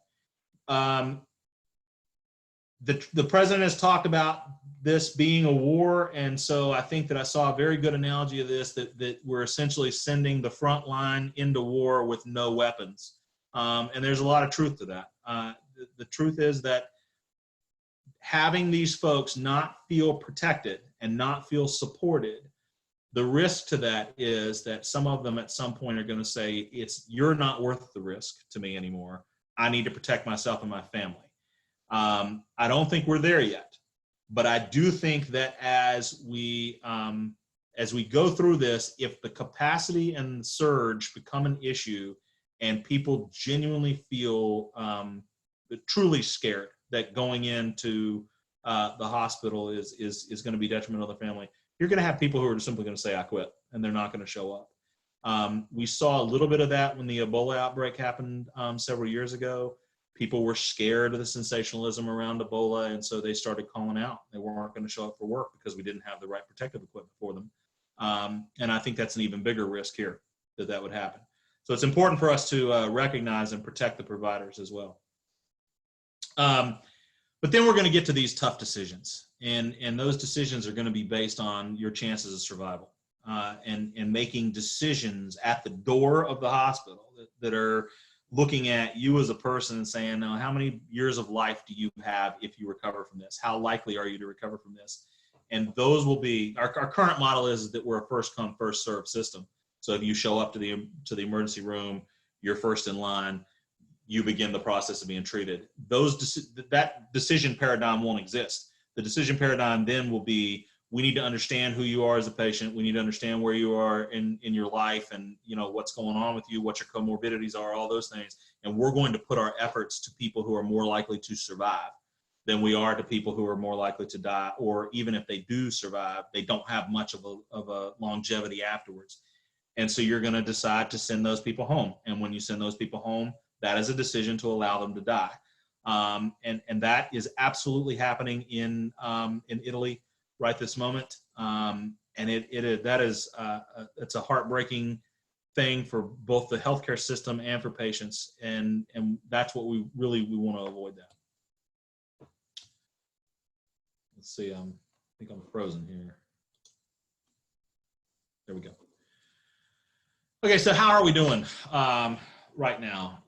The president has talked about this being a war, and so I think that I saw a very good analogy of this, that we're essentially sending the front line into war with no weapons. And there's a lot of truth to that. The truth is that having these folks not feel protected and not feel supported, the risk to that is that some of them at some point are going to say, you're not worth the risk to me anymore. I need to protect myself and my family. I don't think we're there yet, but I do think that as we go through this, if the capacity and the surge become an issue and people genuinely feel truly scared that going into the hospital is going to be detrimental to the family, you're going to have people who are simply going to say, I quit, and they're not going to show up. We saw a little bit of that when the Ebola outbreak happened several years ago. People were scared of the sensationalism around Ebola, and so they started calling out. They weren't going to show up for work because we didn't have the right protective equipment for them. And I think that's an even bigger risk here that would happen. So it's important for us to recognize and protect the providers as well. But then we're going to get to these tough decisions, and those decisions are going to be based on your chances of survival and making decisions at the door of the hospital that are looking at you as a person and saying, now, how many years of life do you have if you recover from this? How likely are you to recover from this? And those will be, our current model is that we're a first come, first served system. So if you show up to the emergency room, you're first in line, you begin the process of being treated. That decision paradigm won't exist. The decision paradigm then will be, we need to understand who you are as a patient. We need to understand where you are in your life and what's going on with you, what your comorbidities are, all those things. And we're going to put our efforts to people who are more likely to survive than we are to people who are more likely to die, or even if they do survive, they don't have much of a longevity afterwards. And so you're going to decide to send those people home. And when you send those people home, that is a decision to allow them to die. And that is absolutely happening in Italy right this moment. And it's a heartbreaking thing for both the healthcare system and for patients. And that's what we want to avoid that. Let's see, I think I'm frozen here. There we go. Okay, so how are we doing right now?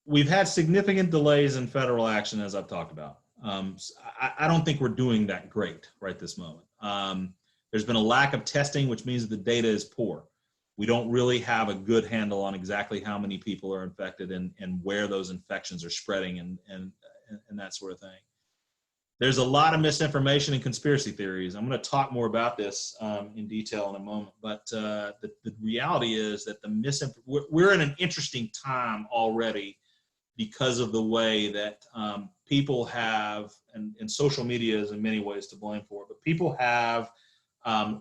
We've had significant delays in federal action, as I've talked about. I don't think we're doing that great right this moment. There's been a lack of testing, which means that the data is poor. We don't really have a good handle on exactly how many people are infected and where those infections are spreading and that sort of thing. There's a lot of misinformation and conspiracy theories. I'm going to talk more about this in detail in a moment, but the reality is that we're in an interesting time already because of the way that people have, and social media is in many ways to blame for it, but people have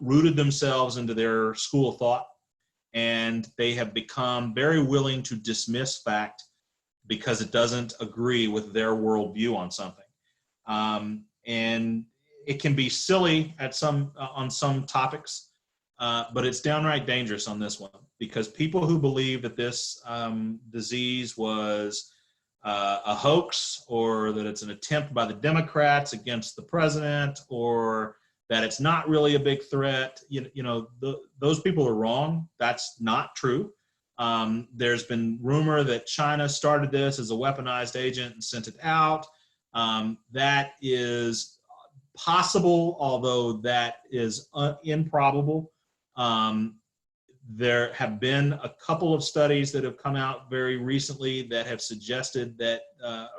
rooted themselves into their school of thought, and they have become very willing to dismiss fact because it doesn't agree with their worldview on something. And it can be silly on some topics, but it's downright dangerous on this one, because people who believe that this disease was a hoax, or that it's an attempt by the Democrats against the president, or that it's not really a big threat, those people are wrong. That's not true. There's been rumor that China started this as a weaponized agent and sent it out. That is possible, although that is improbable. There have been a couple of studies that have come out very recently that have suggested that,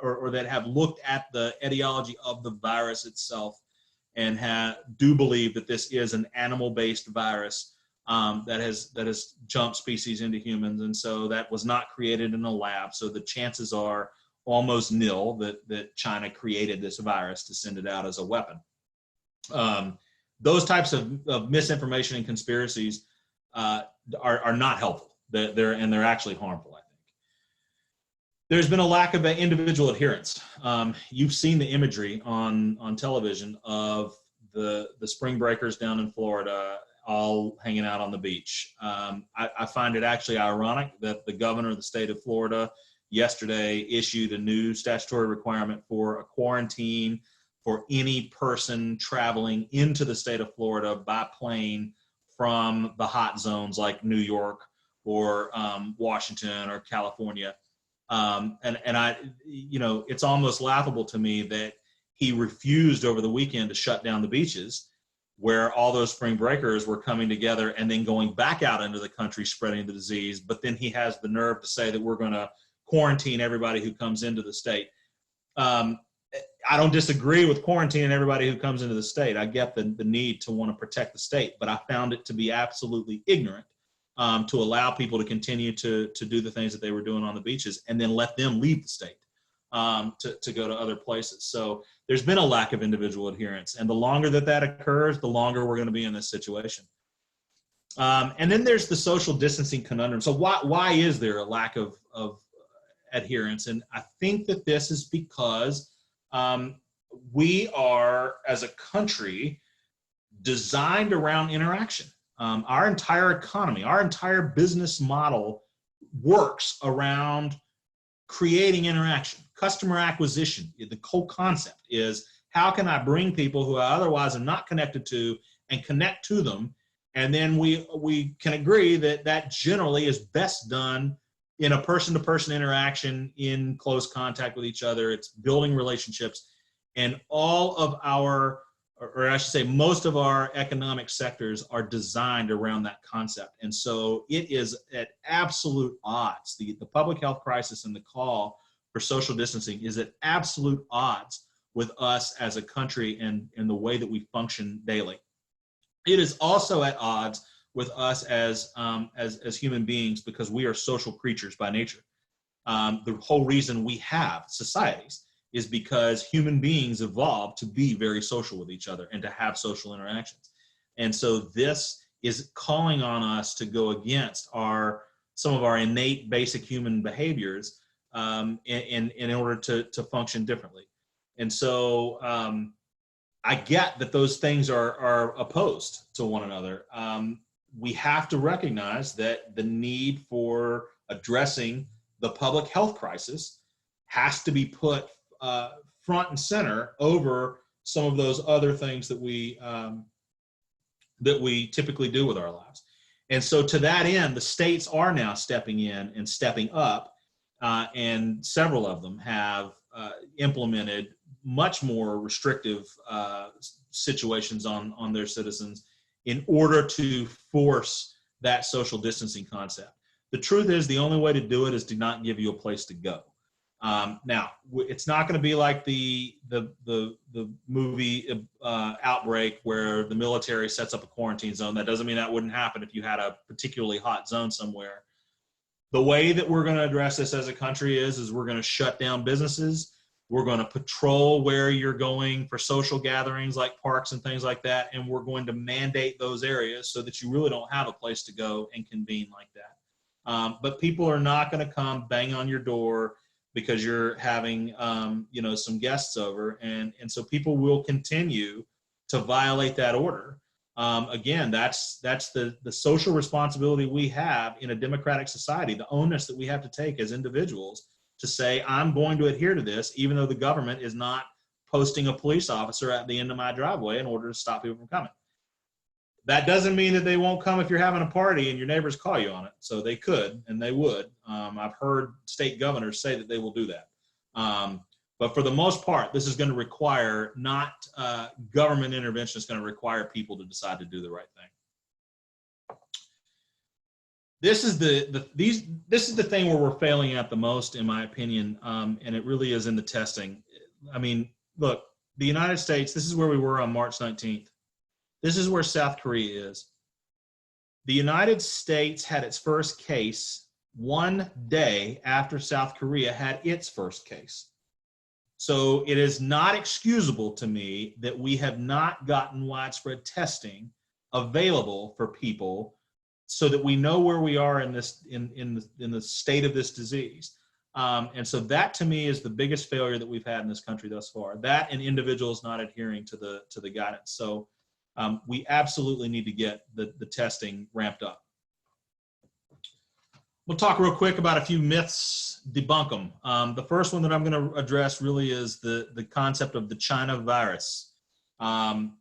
or that have looked at the etiology of the virus itself and do believe that this is an animal-based virus that has jumped species into humans, and so that was not created in a lab. So the chances are almost nil, that China created this virus to send it out as a weapon. Those types of misinformation and conspiracies are not helpful. They're actually harmful, I think. There's been a lack of individual adherence. You've seen the imagery on television of the spring breakers down in Florida all hanging out on the beach. I find it actually ironic that the governor of the state of Florida yesterday issued a new statutory requirement for a quarantine for any person traveling into the state of Florida by plane from the hot zones like New York or Washington or California. And I, it's almost laughable to me that he refused over the weekend to shut down the beaches where all those spring breakers were coming together and then going back out into the country spreading the disease. But then he has the nerve to say that we're going to quarantine everybody who comes into the state. I don't disagree with quarantining everybody who comes into the state. I get the need to want to protect the state, but I found it to be absolutely ignorant to allow people to continue to do the things that they were doing on the beaches and then let them leave the state to go to other places. So there's been a lack of individual adherence, and the longer that occurs, the longer we're going to be in this situation. And then there's the social distancing conundrum. So why is there a lack of adherence? And I think that this is because we are, as a country, designed around interaction. Our entire economy, our entire business model works around creating interaction. Customer acquisition, the whole concept is, how can I bring people who I otherwise am not connected to and connect to them? And then we can agree that generally is best done in a person-to-person interaction, in close contact with each other. It's building relationships. And all of our, or I should say most of our economic sectors are designed around that concept. And so it is at absolute odds. The public health crisis and the call for social distancing is at absolute odds with us as a country and the way that we function daily. It is also at odds with us as human beings, because we are social creatures by nature. The whole reason we have societies is because human beings evolved to be very social with each other and to have social interactions. And so this is calling on us to go against some of our innate basic human behaviors in order to function differently. And so I get that those things are opposed to one another. We have to recognize that the need for addressing the public health crisis has to be put front and center over some of those other things that we typically do with our lives. And so to that end, the states are now stepping in and stepping up, and several of them have implemented much more restrictive situations on their citizens in order to force that social distancing concept. The truth is, the only way to do it is to not give you a place to go. Now, it's not going to be like the movie Outbreak, where the military sets up a quarantine zone. That doesn't mean that wouldn't happen if you had a particularly hot zone somewhere. The way that we're going to address this as a country is we're going to shut down businesses. We're going to patrol where you're going for social gatherings like parks and things like that, and we're going to mandate those areas so that you really don't have a place to go and convene like that. But people are not going to come bang on your door because you're having some guests over, and so people will continue to violate that order. Again, that's the social responsibility we have in a democratic society, the onus that we have to take as individuals to say, I'm going to adhere to this, even though the government is not posting a police officer at the end of my driveway in order to stop people from coming. That doesn't mean that they won't come if you're having a party and your neighbors call you on it. So they could, and they would. I've heard state governors say that they will do that. But for the most part, this is going to require not government intervention. It's going to require people to decide to do the right thing. This is the thing where we're failing at the most, in my opinion, and it really is in the testing. I mean, look, the United States, this is where we were on March 19th. This is where South Korea is. The United States had its first case one day after South Korea had its first case. So it is not excusable to me that we have not gotten widespread testing available for people so that we know where we are in this in the state of this disease. And so that to me is the biggest failure that we've had in this country thus far. That and individuals not adhering to the guidance. So we absolutely need to get the testing ramped up. We'll talk real quick about a few myths, debunk them. The first one that I'm going to address really is the concept of the China virus. I'm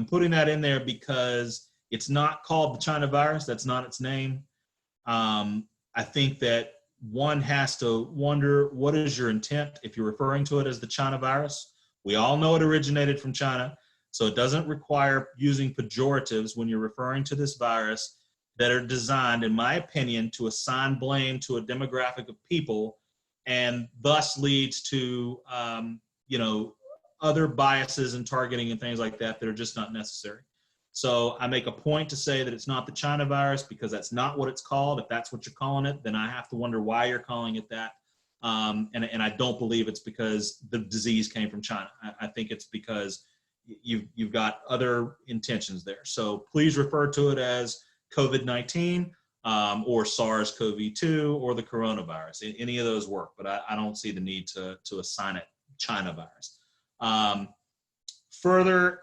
putting that in there because it's not called the China virus. That's not its name. I think that one has to wonder, what is your intent if you're referring to it as the China virus? We all know it originated from China, so it doesn't require using pejoratives when you're referring to this virus that are designed, in my opinion, to assign blame to a demographic of people, and thus leads to other biases and targeting and things like that that are just not necessary. So I make a point to say that it's not the China virus because that's not what it's called. If that's what you're calling it, then I have to wonder why you're calling it that. And I don't believe it's because the disease came from China. I think it's because you've got other intentions there. So please refer to it as COVID-19 or SARS-CoV-2 or the coronavirus. Any of those work, but I don't see the need to assign it China virus. Further,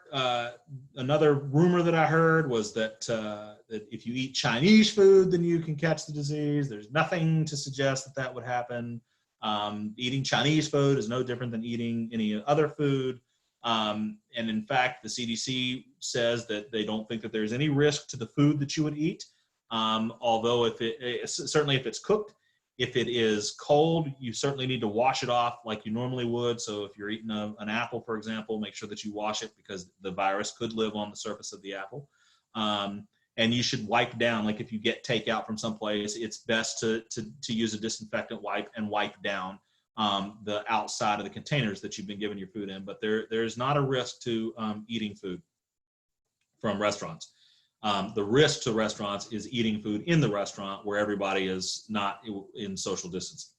another rumor that I heard was that if you eat Chinese food, then you can catch the disease. There's nothing to suggest that would happen. Eating Chinese food is no different than eating any other food. And in fact, the CDC says that they don't think that there's any risk to the food that you would eat. Although certainly if it's cooked, if it is cold, you certainly need to wash it off like you normally would. So if you're eating an apple, for example, make sure that you wash it because the virus could live on the surface of the apple. And you should wipe down, like if you get takeout from someplace, it's best to use a disinfectant wipe and wipe down the outside of the containers that you've been giving your food in. But there's not a risk to eating food from restaurants. The risk to restaurants is eating food in the restaurant where everybody is not in social distancing.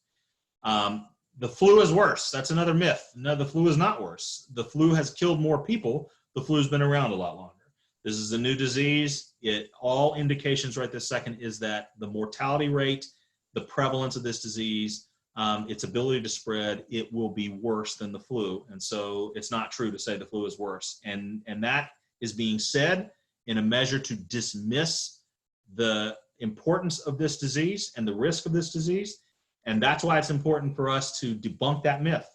The flu is worse. That's another myth. No, the flu is not worse. The flu has killed more people. The flu's been around a lot longer. This is a new disease. All indications right this second is that the mortality rate, the prevalence of this disease, its ability to spread, it will be worse than the flu. And so it's not true to say the flu is worse. And that is being said in a measure to dismiss the importance of this disease and the risk of this disease. And that's why it's important for us to debunk that myth,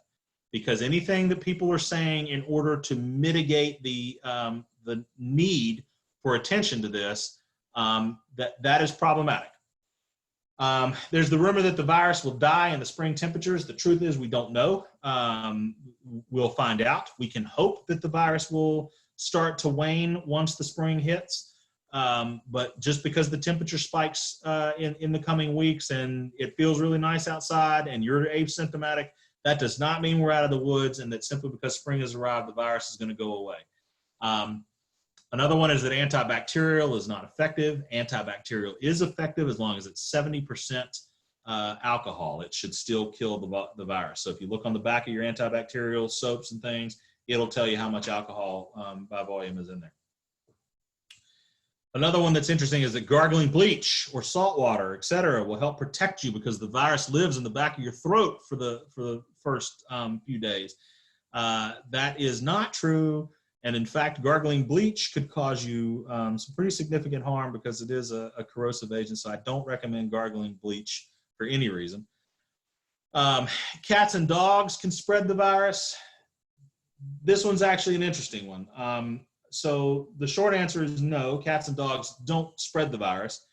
because anything that people are saying in order to mitigate the need for attention to this, that is problematic. There's the rumor that the virus will die in the spring temperatures. The truth is we don't know. We'll find out. We can hope that the virus will start to wane once the spring hits. But just because the temperature spikes in the coming weeks and it feels really nice outside and you're asymptomatic, that does not mean we're out of the woods, and that simply because spring has arrived, the virus is going to go away. Another one is that antibacterial is not effective. Antibacterial is effective as long as it's 70% alcohol. It should still kill the virus. So if you look on the back of your antibacterial soaps and things, it'll tell you how much alcohol by volume is in there. Another one that's interesting is that gargling bleach or salt water, et cetera, will help protect you because the virus lives in the back of your throat for the first few days. That is not true. And in fact, gargling bleach could cause you some pretty significant harm because it is a corrosive agent. So I don't recommend gargling bleach for any reason. Cats and dogs can spread the virus. This one's actually an interesting one. So the short answer is no, cats and dogs don't spread the virus.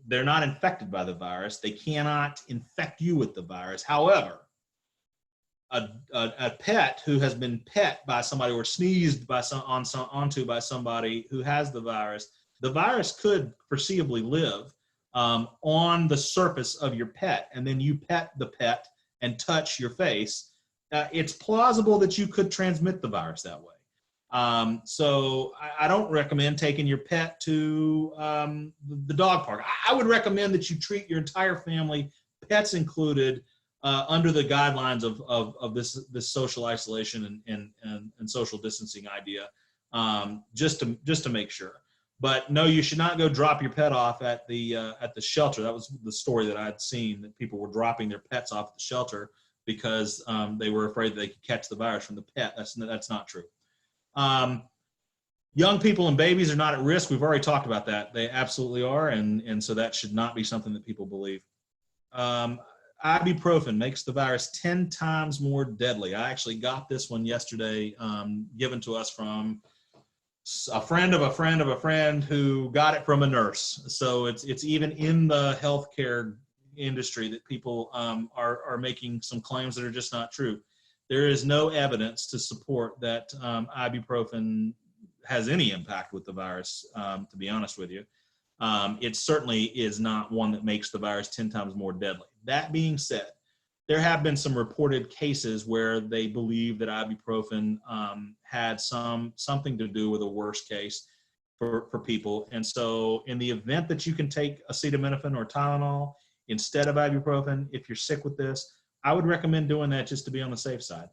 They're not infected by the virus. They cannot infect you with the virus. However, a pet who has been pet by somebody or sneezed onto by somebody who has the virus could foreseeably live on the surface of your pet, and then you pet the pet and touch your face. It's plausible that you could transmit the virus that way. So I don't recommend taking your pet to the dog park. I would recommend that you treat your entire family, pets included, under the guidelines of this social isolation and social distancing idea, just to make sure. But no, you should not go drop your pet off at the shelter. That was the story that I had seen, that people were dropping their pets off at the shelter because they were afraid that they could catch the virus from the pet. That's not true. Young people and babies are not at risk. We've already talked about that. They absolutely are, and so that should not be something that people believe. Ibuprofen makes the virus 10 times more deadly. I actually got this one yesterday, given to us from a friend of a friend of a friend who got it from a nurse. So it's even in the healthcare industry that people are making some claims that are just not true. There is no evidence to support that ibuprofen has any impact with the virus, to be honest with you. It certainly is not one that makes the virus 10 times more deadly. That being said, there have been some reported cases where they believe that ibuprofen had something to do with a worst case for people. And so in the event that you can take acetaminophen or Tylenol instead of ibuprofen, if you're sick with this, I would recommend doing that just to be on the safe side.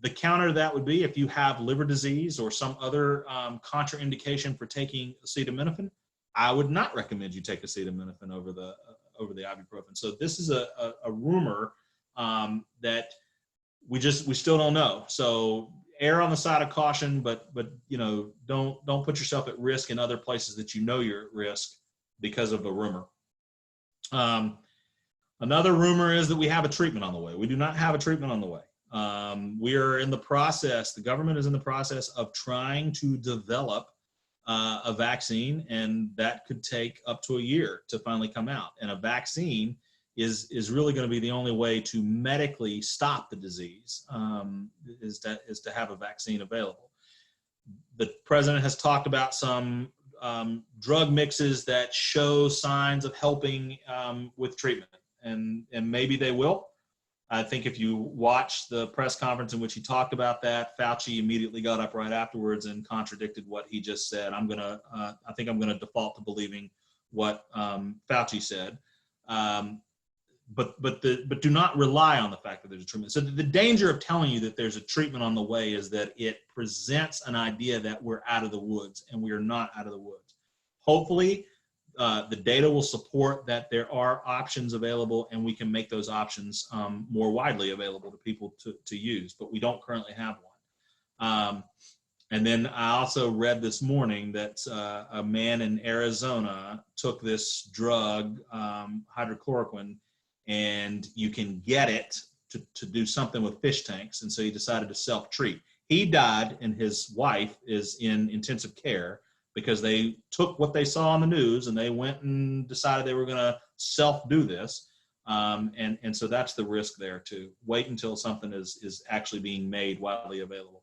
The counter to that would be if you have liver disease or some other contraindication for taking acetaminophen, I would not recommend you take acetaminophen over the ibuprofen. So this is a rumor that we still don't know. So err on the side of caution, but don't put yourself at risk in other places that you know you're at risk because of the rumor. Another rumor is that we have a treatment on the way. We do not have a treatment on the way. We are in the process, the government is in the process of trying to develop a vaccine, and that could take up to a year to finally come out. And a vaccine is really going to be the only way to medically stop the disease, is to have a vaccine available. The president has talked about some drug mixes that show signs of helping with treatment, and maybe they will. I think if you watch the press conference in which he talked about that, Fauci immediately got up right afterwards and contradicted what he just said. I think I'm gonna default to believing what Fauci said, but do not rely on the fact that there's a treatment. So the danger of telling you that there's a treatment on the way is that it presents an idea that we're out of the woods, and we are not out of the woods. Hopefully, the data will support that there are options available, and we can make those options more widely available to people to use, but we don't currently have one. And then I also read this morning that a man in Arizona took this drug, hydrochloroquine, and you can get it to do something with fish tanks, and so he decided to self-treat. He died, and his wife is in intensive care, because they took what they saw on the news and they went and decided they were going to self-do this. And so that's the risk there, to wait until something is actually being made widely available.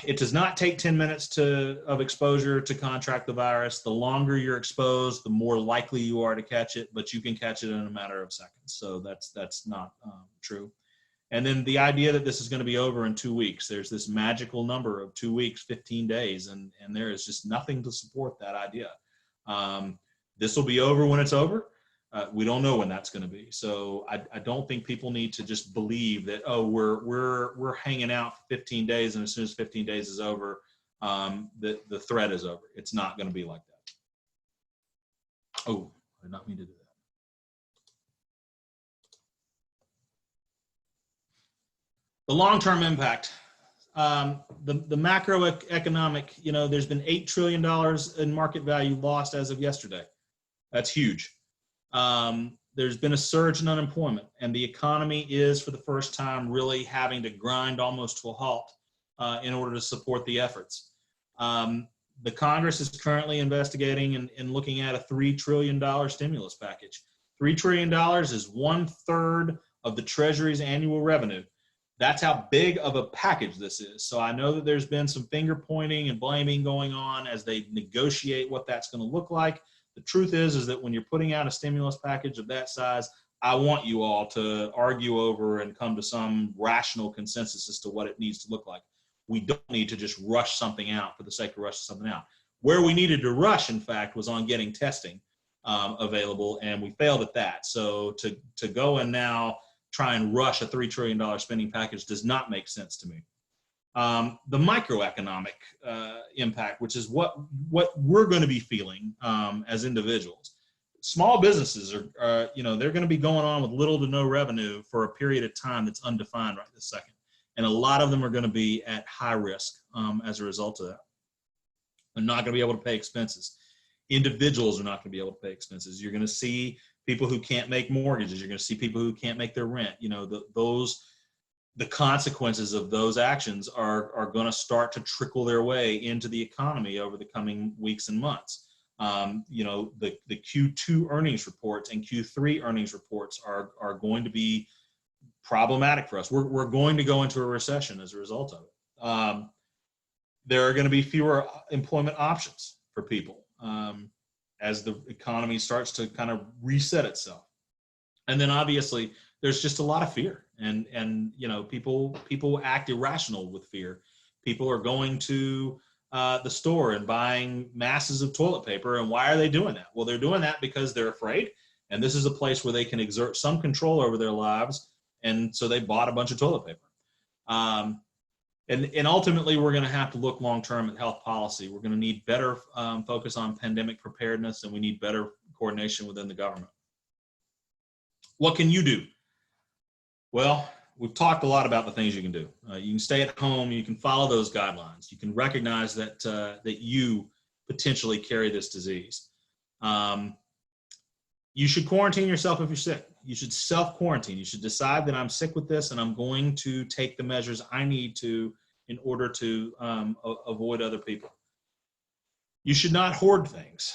It does not take 10 minutes of exposure to contract the virus. The longer you're exposed, the more likely you are to catch it, but you can catch it in a matter of seconds. So that's not true. And then the idea that this is going to be over in 2 weeks, there's this magical number of 2 weeks, 15 days, and there is just nothing to support that idea. This will be over when it's over. We don't know when that's going to be. So I don't think people need to just believe that, oh, we're hanging out for 15 days, and as soon as 15 days is over, the threat is over. It's not going to be like that. Oh, I did not mean to do that. The long-term impact, the macroeconomic, there's been $8 trillion in market value lost as of yesterday. That's huge. There's been a surge in unemployment, and the economy is, for the first time, really having to grind almost to a halt in order to support the efforts. The Congress is currently investigating and looking at a $3 trillion stimulus package. $3 trillion is 1/3 of the Treasury's annual revenue. That's how big of a package this is. So I know that there's been some finger pointing and blaming going on as they negotiate what that's going to look like. The truth is that when you're putting out a stimulus package of that size, I want you all to argue over and come to some rational consensus as to what it needs to look like. We don't need to just rush something out for the sake of rushing something out. Where we needed to rush, in fact, was on getting testing available, and we failed at that. So to go and now try and rush a $3 trillion spending package does not make sense to me. The microeconomic impact, which is what we're going to be feeling as individuals. Small businesses are they're going to be going on with little to no revenue for a period of time that's undefined right this second. And a lot of them are going to be at high risk as a result of that. They're not going to be able to pay expenses. Individuals are not going to be able to pay expenses. You're going to see people who can't make mortgages. You're going to see people who can't make their rent. The consequences of those actions are going to start to trickle their way into the economy over the coming weeks and months. The Q2 earnings reports and Q3 earnings reports are going to be problematic for us. We're going to go into a recession as a result of it. There are going to be fewer employment options for people as the economy starts to kind of reset itself. And then obviously there's just a lot of fear, and people act irrational with fear. People are going to the store and buying masses of toilet paper. And why are they doing that? Well, they're doing that because they're afraid, and this is a place where they can exert some control over their lives. And so they bought a bunch of toilet paper. And ultimately, we're going to have to look long-term at health policy. We're going to need better focus on pandemic preparedness, and we need better coordination within the government. What can you do? Well, we've talked a lot about the things you can do. You can stay at home. You can follow those guidelines. You can recognize that that you potentially carry this disease. You should quarantine yourself if you're sick. You should self-quarantine. You should decide that I'm sick with this and I'm going to take the measures I need to in order to avoid other people. You should not hoard things.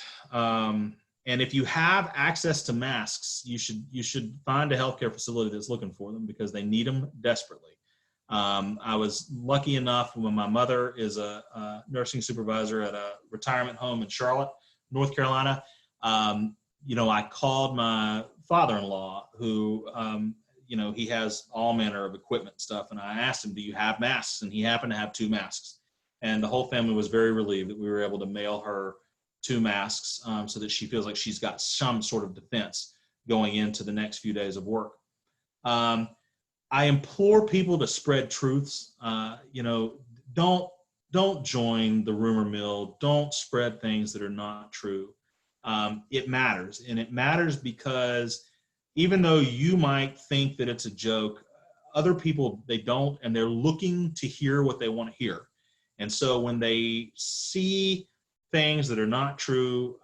And if you have access to masks, you should find a healthcare facility that's looking for them because they need them desperately. I was lucky enough when my mother is a nursing supervisor at a retirement home in Charlotte, North Carolina. I called my father-in-law who, he has all manner of equipment stuff. And I asked him, do you have masks? And he happened to have 2 masks. And the whole family was very relieved that we were able to mail her 2 masks so that she feels like she's got some sort of defense going into the next few days of work. I implore people to spread truths. Don't join the rumor mill. Don't spread things that are not true. It matters. And it matters because even though you might think that it's a joke, other people, they don't, and they're looking to hear what they want to hear. And so when they see things that are not true,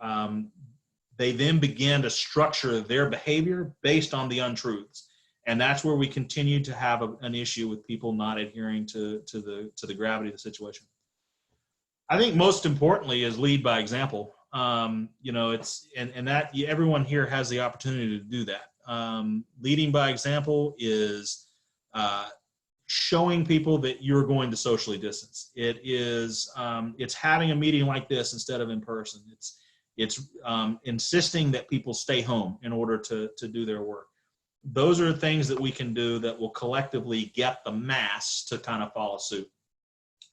they then begin to structure their behavior based on the untruths. And that's where we continue to have an issue with people not adhering to the gravity of the situation. I think most importantly is lead by example. That everyone here has the opportunity to do that. Leading by example is showing people that you're going to socially distance. It is it's having a meeting like this instead of in person. It's insisting that people stay home in order to do their work. Those are things that we can do that will collectively get the mass to kind of follow suit.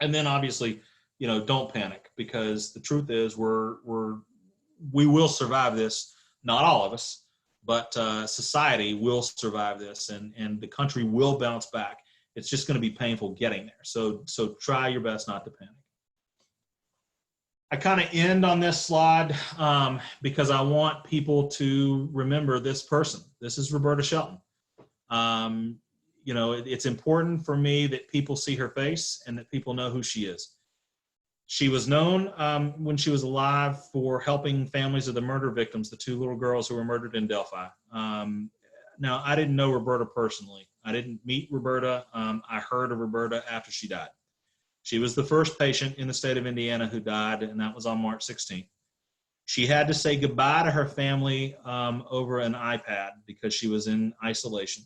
And then obviously, don't panic, because the truth is we will survive this. Not all of us, but society will survive this, and the country will bounce back. It's just going to be painful getting there. So try your best not to panic. I kind of end on this slide because I want people to remember this person. This is Roberta Shelton. It's important for me that people see her face and that people know who she is. She was known when she was alive for helping families of the murder victims, the 2 little girls who were murdered in Delphi. Now, I didn't know Roberta personally. I didn't meet Roberta. I heard of Roberta after she died. She was the first patient in the state of Indiana who died, and that was on March 16th. She had to say goodbye to her family over an iPad because she was in isolation.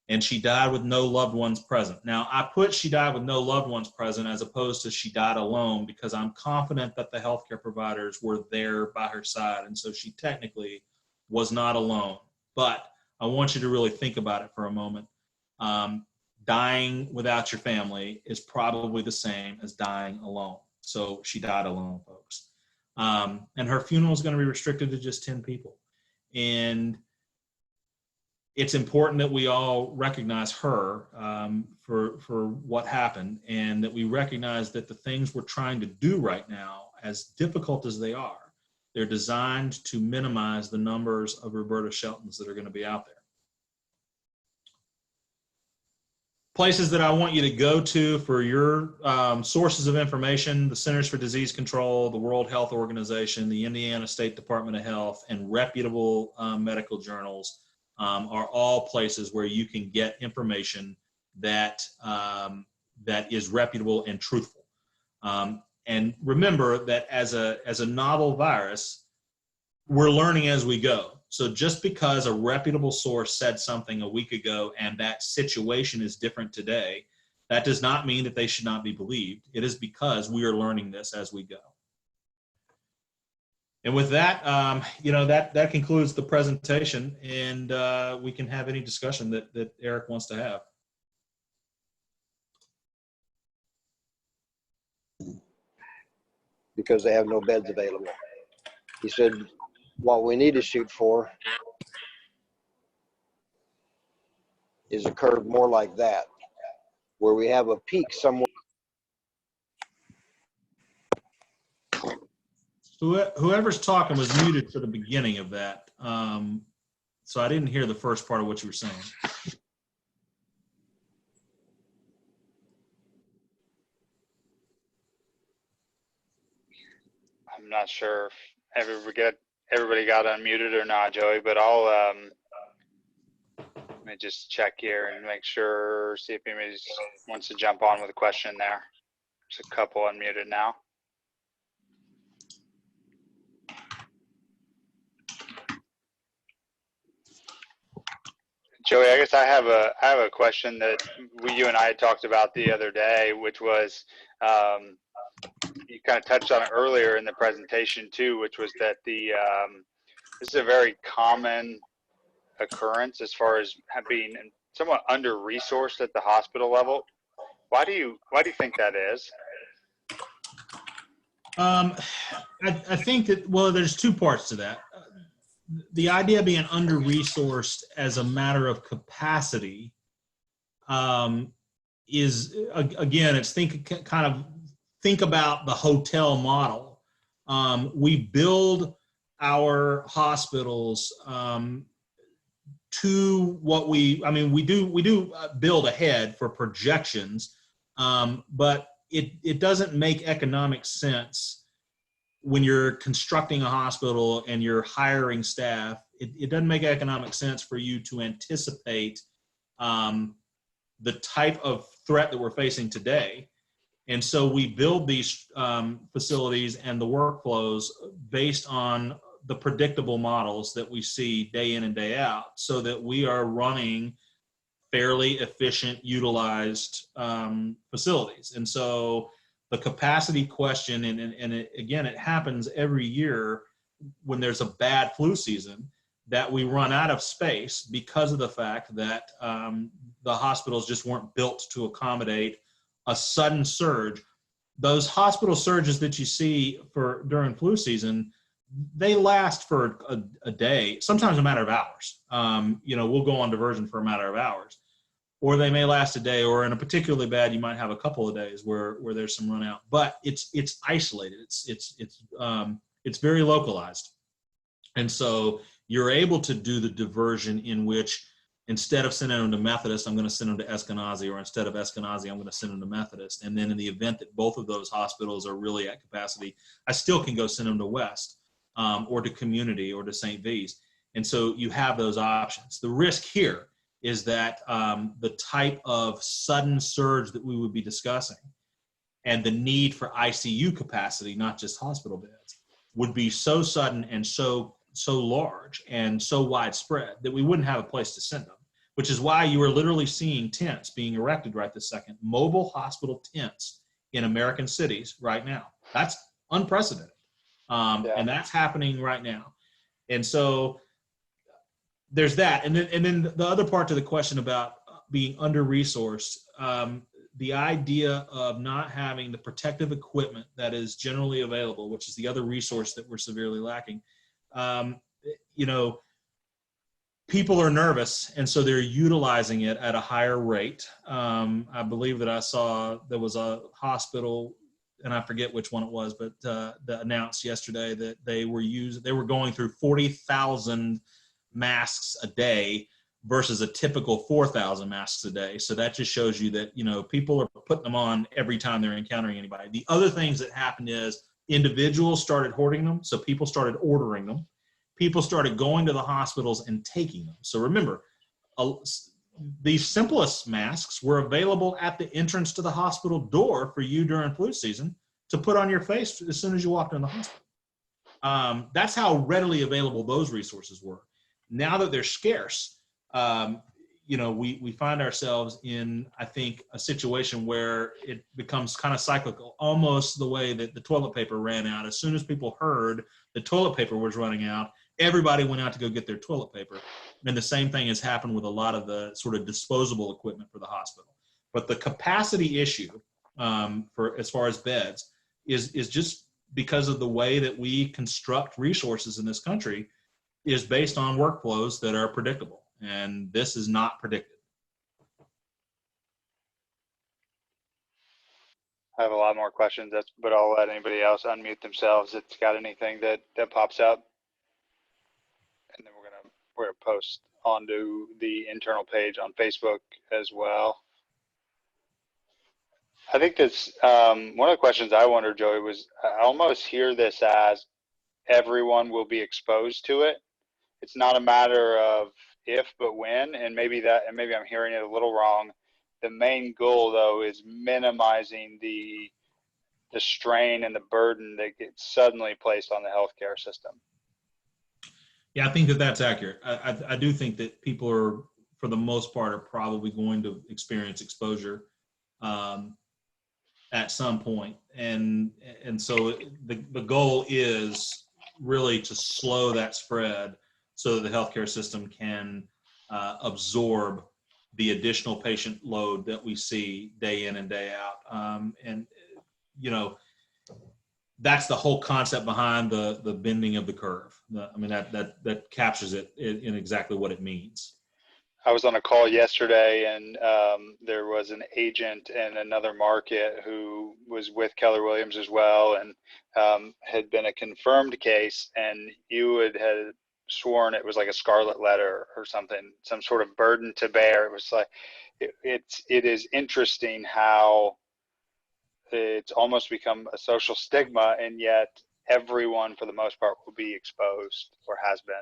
And she died with no loved ones present. Now, I put she died with no loved ones present as opposed to she died alone because I'm confident that the healthcare providers were there by her side. And so she technically was not alone. But I want you to really think about it for a moment. dying without your family is probably the same as dying alone. So she died alone, folks. And her funeral is going to be restricted to just 10 people. And it's important that we all recognize her for what happened, and that we recognize that the things we're trying to do right now, as difficult as they are, they're designed to minimize the numbers of Roberta Sheltons that are going to be out there. Places that I want you to go to for your sources of information: the Centers for Disease Control, the World Health Organization, the Indiana State Department of Health, and reputable medical journals are all places where you can get information that that is reputable and truthful. And remember that as a novel virus, we're learning as we go. So just because a reputable source said something a week ago and that situation is different today, that does not mean that they should not be believed. It is because we are learning this as we go. And with that, that concludes the presentation, and we can have any discussion that Eric wants to have. Because they have no beds available. He said, what we need to shoot for is a curve more like that, where we have a peak somewhere. Whoever's talking was muted for the beginning of that. So I didn't hear the first part of what you were saying. I'm not sure if everybody got unmuted or not, Joey, but I'll let me just check here and make sure, see if anybody wants to jump on with a question there. There's a couple unmuted now. Joey, I guess I have a question that you and I had talked about the other day, which was you kind of touched on it earlier in the presentation too, which was that this is a very common occurrence as far as being somewhat under-resourced at the hospital level. Why do you think that is? I think that, well, there's two parts to that. The idea of being under-resourced as a matter of capacity is, again, it's think about the hotel model. We build our hospitals to what we do build ahead for projections, but it doesn't make economic sense when you're constructing a hospital and you're hiring staff. It doesn't make economic sense for you to anticipate the type of threat that we're facing today. And so we build these facilities and the workflows based on the predictable models that we see day in and day out, so that we are running fairly efficient, utilized facilities. And so the capacity question, and it happens every year when there's a bad flu season, that we run out of space because of the fact that the hospitals just weren't built to accommodate a sudden surge. Those hospital surges that you see during flu season, they last for a day, sometimes a matter of hours. We'll go on diversion for a matter of hours, or they may last a day, or in a particularly bad, you might have a couple of days where there's some run out. But it's isolated. It's very localized, and so you're able to do the diversion in which, instead of sending them to Methodist, I'm going to send them to Eskenazi, or instead of Eskenazi, I'm going to send them to Methodist. And then in the event that both of those hospitals are really at capacity, I still can go send them to West, or to Community, or to St. V's. And so you have those options. The risk here is that the type of sudden surge that we would be discussing, and the need for ICU capacity, not just hospital beds, would be so sudden and so large and so widespread that we wouldn't have a place to send them, which is why you are literally seeing tents being erected right this second, mobile hospital tents in American cities right now. That's unprecedented. And that's happening right now. And so there's that. And then the other part to the question about being under-resourced, the idea of not having the protective equipment that is generally available, which is the other resource that we're severely lacking, you know, people are nervous, and so they're utilizing it at a higher rate. I believe that I saw there was a hospital, and I forget which one it was, but that announced yesterday that they were going through 40,000 masks a day versus a typical 4,000 masks a day. So that just shows you that, you know, people are putting them on every time they're encountering anybody. The other things that happened is individuals started hoarding them, so people started ordering them. People started going to the hospitals and taking them. So remember, the simplest masks were available at the entrance to the hospital door for you during flu season to put on your face as soon as you walked in the hospital. That's how readily available those resources were. Now that they're scarce, you know, we find ourselves in, I think, a situation where it becomes kind of cyclical, almost the way that the toilet paper ran out. As soon as people heard the toilet paper was running out, everybody went out to go get their toilet paper. And the same thing has happened with a lot of the sort of disposable equipment for the hospital. But the capacity issue for as far as beds is just because of the way that we construct resources in this country is based on workflows that are predictable. And this is not predicted. I have a lot more questions, but I'll let anybody else unmute themselves that's got anything that pops up. And then we're gonna post onto the internal page on Facebook as well. I think that's one of the questions I wondered, Joey, was I almost hear this as everyone will be exposed to it. It's not a matter of if, but when, and maybe I'm hearing it a little wrong. The main goal, though, is minimizing the strain and the burden that gets suddenly placed on the healthcare system. Yeah, I think that that's accurate. I do think that people are, for the most part, are probably going to experience exposure at some point. And so the goal is really to slow that spread so that the healthcare system can absorb the additional patient load that we see day in and day out. And, you know, that's the whole concept behind the bending of the curve. I mean, that captures it in exactly what it means. I was on a call yesterday, and there was an agent in another market who was with Keller Williams as well, and had been a confirmed case, and you had sworn it was like a scarlet letter or something, some sort of burden to bear. It was like, it is interesting how it's almost become a social stigma, and yet everyone for the most part will be exposed or has been.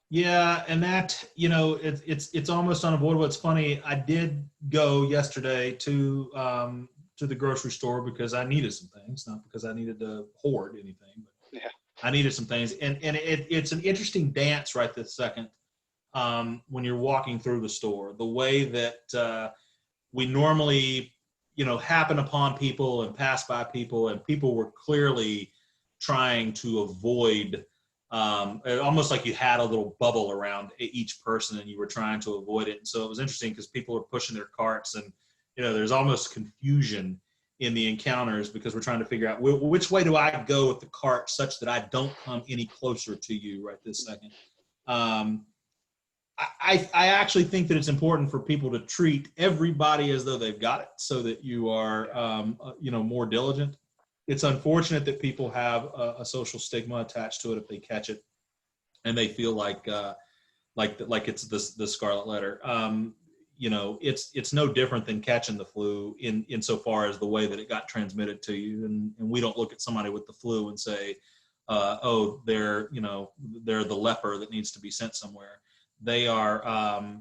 Yeah, and that, you know, it's almost unavoidable. It's funny. I did go yesterday to the grocery store because I needed some things, not because I needed to hoard anything, but yeah, I needed some things. And it's an interesting dance right this second when you're walking through the store. The way that we normally, you know, happen upon people and pass by people, and people were clearly trying to avoid, almost like you had a little bubble around each person and you were trying to avoid it. And so it was interesting because people were pushing their carts, and, you know, there's almost confusion in the encounters because we're trying to figure out which way do I go with the cart such that I don't come any closer to you right this second. I actually think that it's important for people to treat everybody as though they've got it, so that you are, you know, more diligent. It's unfortunate that people have a social stigma attached to it if they catch it, and they feel like it's the scarlet letter. You know, it's no different than catching the flu insofar as the way that it got transmitted to you, and we don't look at somebody with the flu and say, oh, they're the leper that needs to be sent somewhere. They are,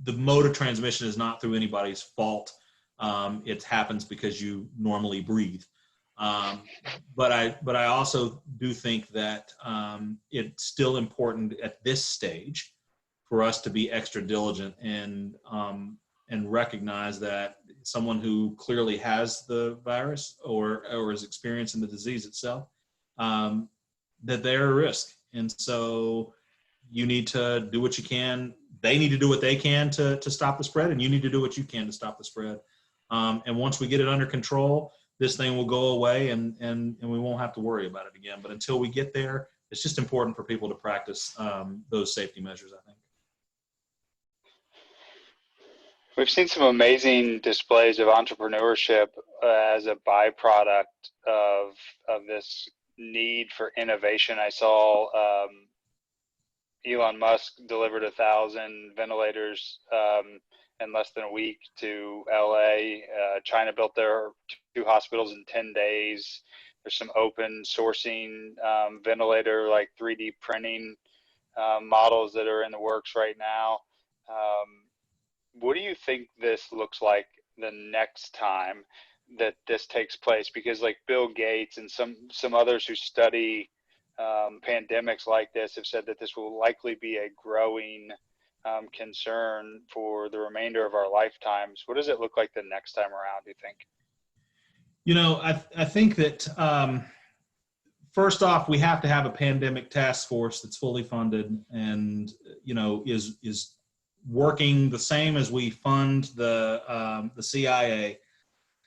the mode of transmission is not through anybody's fault. It happens because you normally breathe. But I also do think that it's still important at this stage for us to be extra diligent and recognize that someone who clearly has the virus or is experiencing the disease itself, that they're a risk. And so you need to do what you can they need to do what they can to stop the spread, and you need to do what you can to stop the spread. And once we get it under control, this thing will go away, and we won't have to worry about it again. But until we get there, it's just important for people to practice those safety measures, I think. We've seen some amazing displays of entrepreneurship as a byproduct of this need for innovation. I saw Elon Musk delivered 1,000 ventilators in less than a week to LA. China built their 2 hospitals in 10 days. There's some open sourcing ventilator, like 3D printing models that are in the works right now. What do you think this looks like the next time that this takes place? Because like Bill Gates and some others who study pandemics like this have said that this will likely be a growing concern for the remainder of our lifetimes. What does it look like the next time around, do you think? You know, I think that first off, we have to have a pandemic task force that's fully funded and, you know, is working the same as we fund the CIA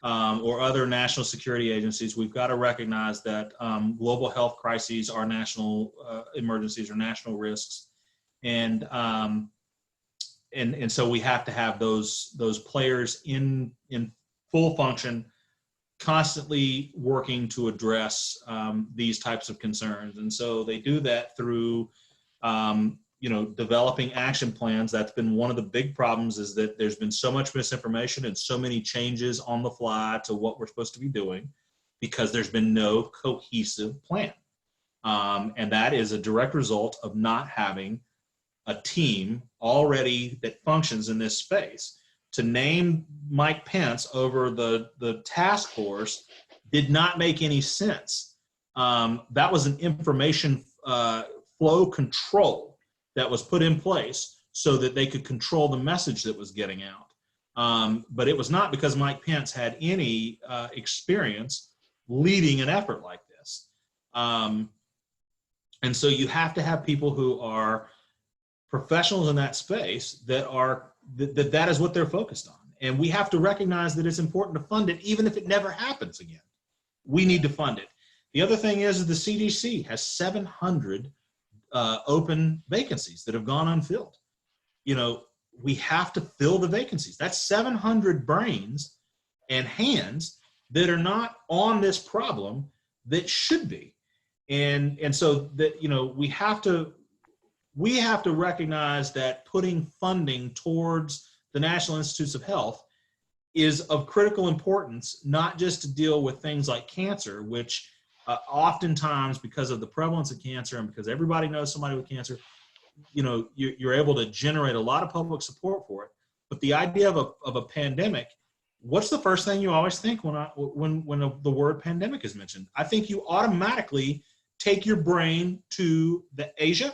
or other national security agencies. We've got to recognize that global health crises are national emergencies or national risks, and so we have to have those players in full function, constantly working to address these types of concerns. And so they do that through developing action plans. That's been one of the big problems, is that there's been so much misinformation and so many changes on the fly to what we're supposed to be doing because there's been no cohesive plan. And that is a direct result of not having a team already that functions in this space. To name Mike Pence over the task force did not make any sense. That was an information flow control that was put in place so that they could control the message that was getting out. But it was not because Mike Pence had any experience leading an effort like this. And so you have to have people who are professionals in that space that is what they're focused on. And we have to recognize that it's important to fund it, even if it never happens again. We need to fund it. The other thing is the CDC has 700 open vacancies that have gone unfilled. You know, we have to fill the vacancies. That's 700 brains and hands that are not on this problem that should be. And so that, you know, we have to recognize that putting funding towards the National Institutes of Health is of critical importance, not just to deal with things like cancer, which oftentimes, because of the prevalence of cancer and because everybody knows somebody with cancer, you know, you're able to generate a lot of public support for it. But the idea of a pandemic, what's the first thing you always think when the word pandemic is mentioned? I think you automatically take your brain to Asia,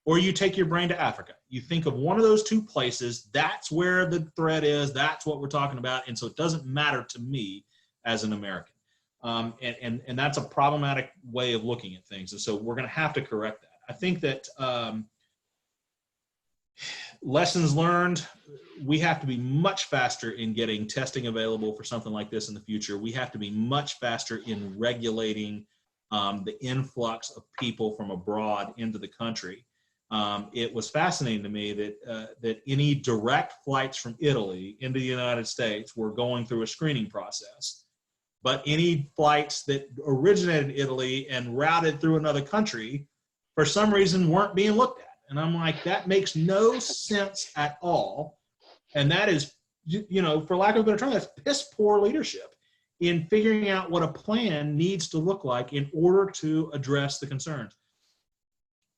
or you take your brain to Africa. You think of one of those two places, that's where the threat is, that's what we're talking about, and so it doesn't matter to me as an American. And that's a problematic way of looking at things, and so we're gonna have to correct that. I think that lessons learned, we have to be much faster in getting testing available for something like this in the future. We have to be much faster in regulating the influx of people from abroad into the country. It was fascinating to me that any direct flights from Italy into the United States were going through a screening process, but any flights that originated in Italy and routed through another country, for some reason, weren't being looked at. And I'm like, that makes no sense at all. And that is, you know, for lack of a better term, that's piss poor leadership in figuring out what a plan needs to look like in order to address the concerns.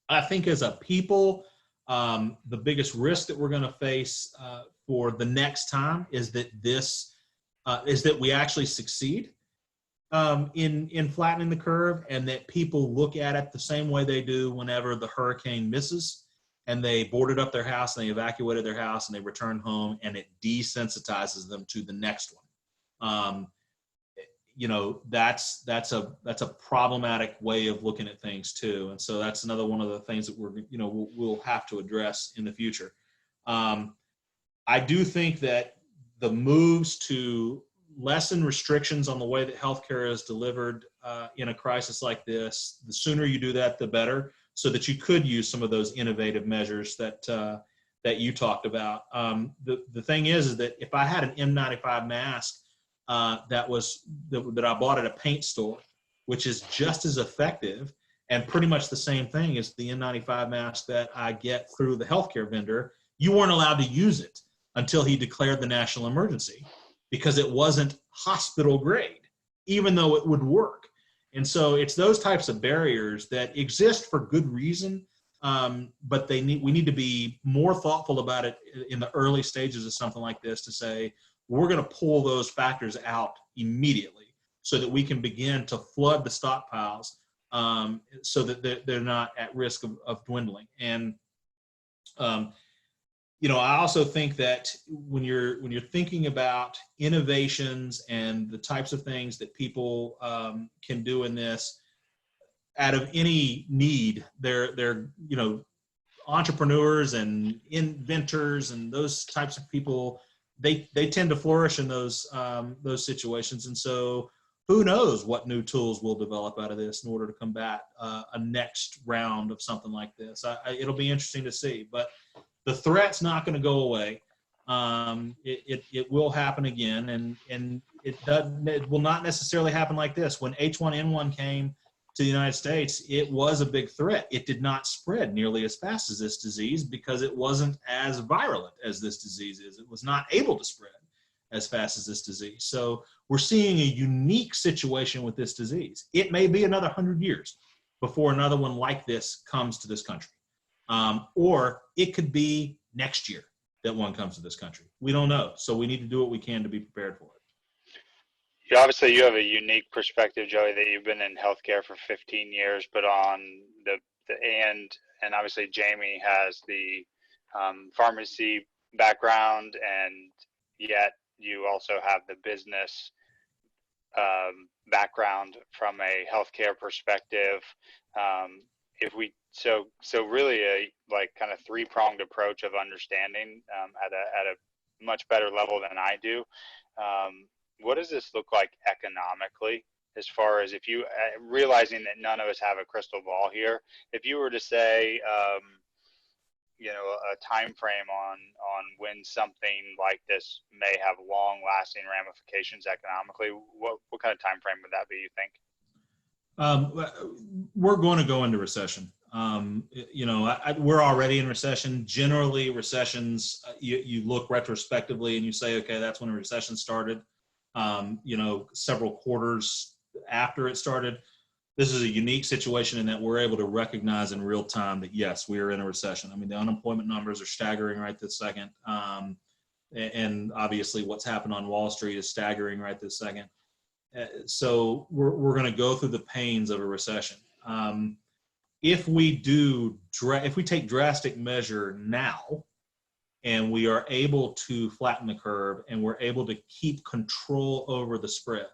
I think as a people, the biggest risk that we're going to face for the next time is that we actually succeed in flattening the curve, and that people look at it the same way they do whenever the hurricane misses, and they boarded up their house and they evacuated their house and they returned home, and it desensitizes them to the next one. You know, that's a problematic way of looking at things too. And so that's another one of the things that we'll have to address in the future. I do think that the moves to lessen restrictions on the way that healthcare is delivered in a crisis like this, the sooner you do that, the better, so that you could use some of those innovative measures that you talked about. The thing is that if I had an N95 mask that I bought at a paint store, which is just as effective and pretty much the same thing as the N95 mask that I get through the healthcare vendor, you weren't allowed to use it until he declared the national emergency, because it wasn't hospital grade, even though it would work. And so it's those types of barriers that exist for good reason, but we need to be more thoughtful about it in the early stages of something like this, to say, we're going to pull those factors out immediately so that we can begin to flood the stockpiles so that they're not at risk of dwindling. And I also think that when you're thinking about innovations and the types of things that people can do in this, out of any need, they're entrepreneurs and inventors and those types of people. They tend to flourish in those situations, and so who knows what new tools we'll develop out of this in order to combat a next round of something like this. It'll be interesting to see, but the threat's not going to go away. It will happen again, and it will not necessarily happen like this. When H1N1 came to the United States, it was a big threat. It did not spread nearly as fast as this disease because it wasn't as virulent as this disease is. It was not able to spread as fast as this disease. So we're seeing a unique situation with this disease. It may be another 100 years before another one like this comes to this country. Or it could be next year that one comes to this country. We don't know. So we need to do what we can to be prepared for it. Obviously, you have a unique perspective, Joey, that you've been in healthcare for 15 years, but on the and obviously Jamie has the pharmacy background, and yet you also have the business background from a healthcare perspective. So really a kind of three-pronged approach of understanding at a much better level than I do. What does this look like economically, as far as, if you realizing that none of us have a crystal ball here, if you were to say a time frame on when something like this may have long lasting ramifications economically, what kind of time frame would that be, you think? We're going to go into recession. We're already in recession. Generally, recessions, you look retrospectively and you say, okay, that's when a recession started. Several quarters after it started. This is a unique situation in that we're able to recognize in real time that, yes, we are in a recession. I mean, the unemployment numbers are staggering right this second. And obviously what's happened on Wall Street is staggering right this second. So we're going to go through the pains of a recession. If we take drastic measure now, and we are able to flatten the curve, and we're able to keep control over the spread,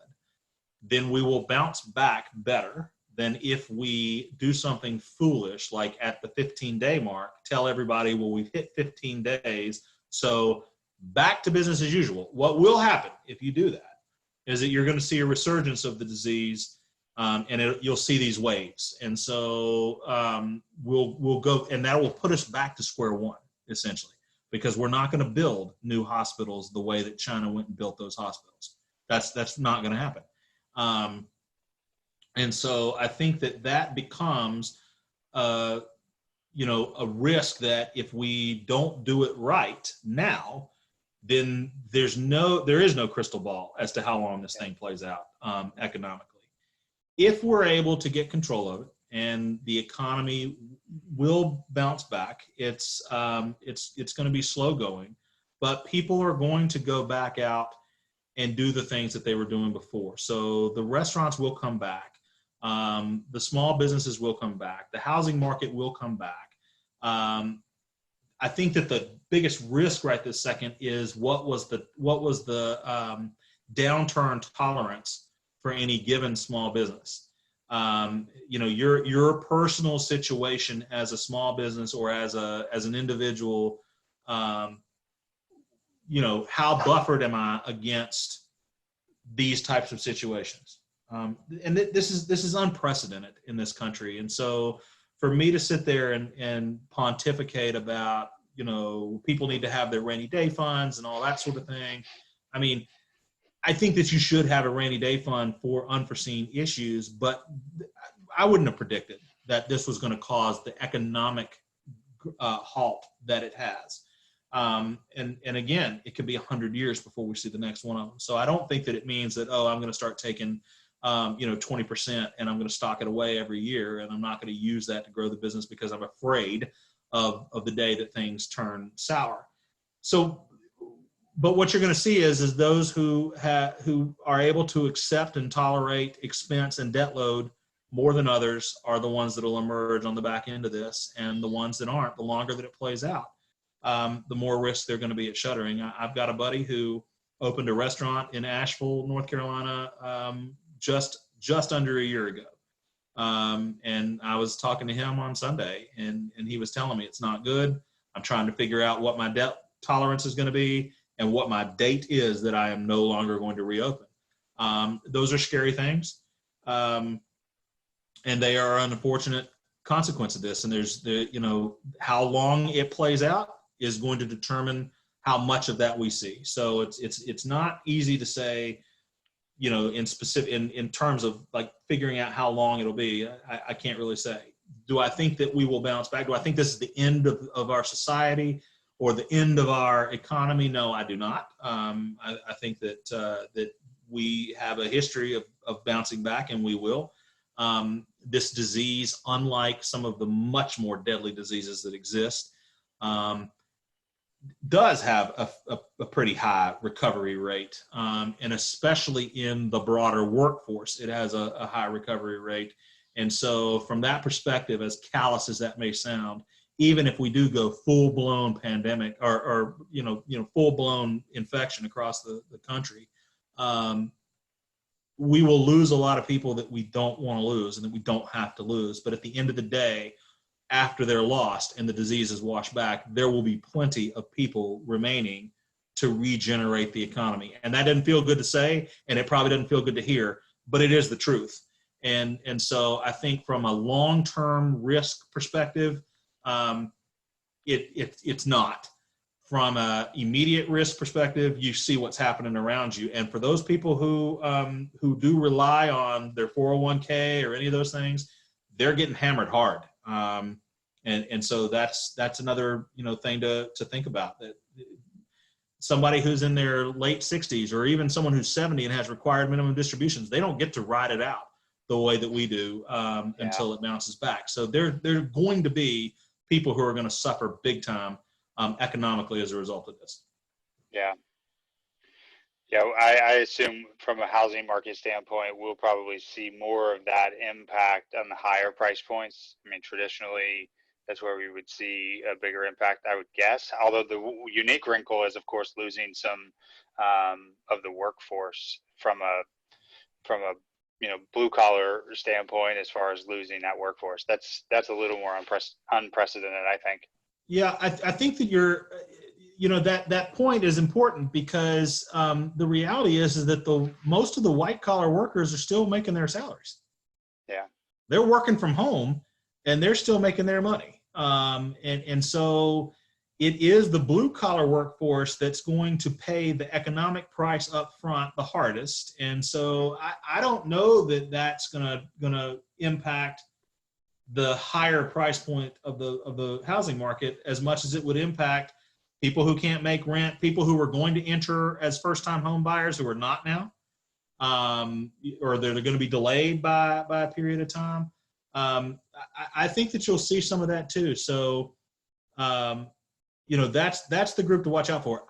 then we will bounce back better than if we do something foolish, like at the 15-day mark, tell everybody, well, we've hit 15 days, so back to business as usual. What will happen if you do that is that you're going to see a resurgence of the disease, and you'll see these waves. And so we'll go, and that will put us back to square one, essentially, because we're not going to build new hospitals the way that China went and built those hospitals. That's not going to happen. And so I think that becomes, a risk that if we don't do it right now, then there is no crystal ball as to how long this thing plays out economically. If we're able to get control of it, and the economy will bounce back, it's going to be slow going, but people are going to go back out and do the things that they were doing before. So the restaurants will come back. The small businesses will come back. The housing market will come back. I think that the biggest risk right this second is what was the downturn tolerance for any given small business. Your personal situation as a small business or as an individual how buffered am I against these types of situations? And this is unprecedented in this country. And so for me to sit there and pontificate about, people need to have their rainy day funds and all that sort of thing. I mean, I think that you should have a rainy day fund for unforeseen issues, but I wouldn't have predicted that this was going to cause the economic halt that it has. And again, it could be 100 years before we see the next one of them. So I don't think that it means that, I'm going to start taking, 20% and I'm going to stock it away every year. And I'm not going to use that to grow the business because I'm afraid of the day that things turn sour. So, but what you're going to see is those who are able to accept and tolerate expense and debt load more than others are the ones that will emerge on the back end of this. And the ones that aren't, the longer that it plays out, the more risk they're going to be at shuttering. I've got a buddy who opened a restaurant in Asheville, North Carolina, just under a year ago. And I was talking to him on Sunday, and he was telling me it's not good. I'm trying to figure out what my debt tolerance is going to be and what my date is that I am no longer going to reopen. Those are scary things. And they are an unfortunate consequence of this. And there's how long it plays out is going to determine how much of that we see. So it's not easy to say, in specific, in terms of like figuring out how long it'll be. I can't really say. Do I think that we will bounce back? Do I think this is the end of our society or the end of our economy? No, I do not. I think that we have a history of bouncing back, and we will. This disease, unlike some of the much more deadly diseases that exist, does have a pretty high recovery rate, and especially in the broader workforce, it has a high recovery rate. And so from that perspective, as callous as that may sound, even if we do go full-blown pandemic or full-blown infection across the country, we will lose a lot of people that we don't want to lose and that we don't have to lose. But at the end of the day, after they're lost and the disease is washed back, there will be plenty of people remaining to regenerate the economy. And that doesn't feel good to say, and it probably doesn't feel good to hear, but it is the truth. And so I think from a long-term risk perspective, it's not. From an immediate risk perspective, you see what's happening around you. And for those people who do rely on their 401k or any of those things, they're getting hammered hard. And so that's another thing to think about. That somebody who's in their late 60s or even someone who's 70 and has required minimum distributions, they don't get to ride it out the way that we do until it bounces back. So there are going to be people who are going to suffer big time economically as a result of this. Yeah, I assume from a housing market standpoint, we'll probably see more of that impact on the higher price points. I mean, traditionally, that's where we would see a bigger impact, I would guess. Although the unique wrinkle is, of course, losing some of the workforce from a blue collar standpoint, as far as losing that workforce. That's a little more unprecedented, I think. Yeah, I think that that point is important because the reality is that most of the white collar workers are still making their salaries. Yeah, they're working from home and they're still making their money. And so it is the blue collar workforce that's going to pay the economic price up front the hardest. And so I don't know that that's gonna impact the higher price point of the housing market as much as it would impact people who can't make rent, people who are going to enter as first-time home buyers who are not now, or they're going to be delayed by a period of time. I think that you'll see some of that too. So, that's the group to watch out for.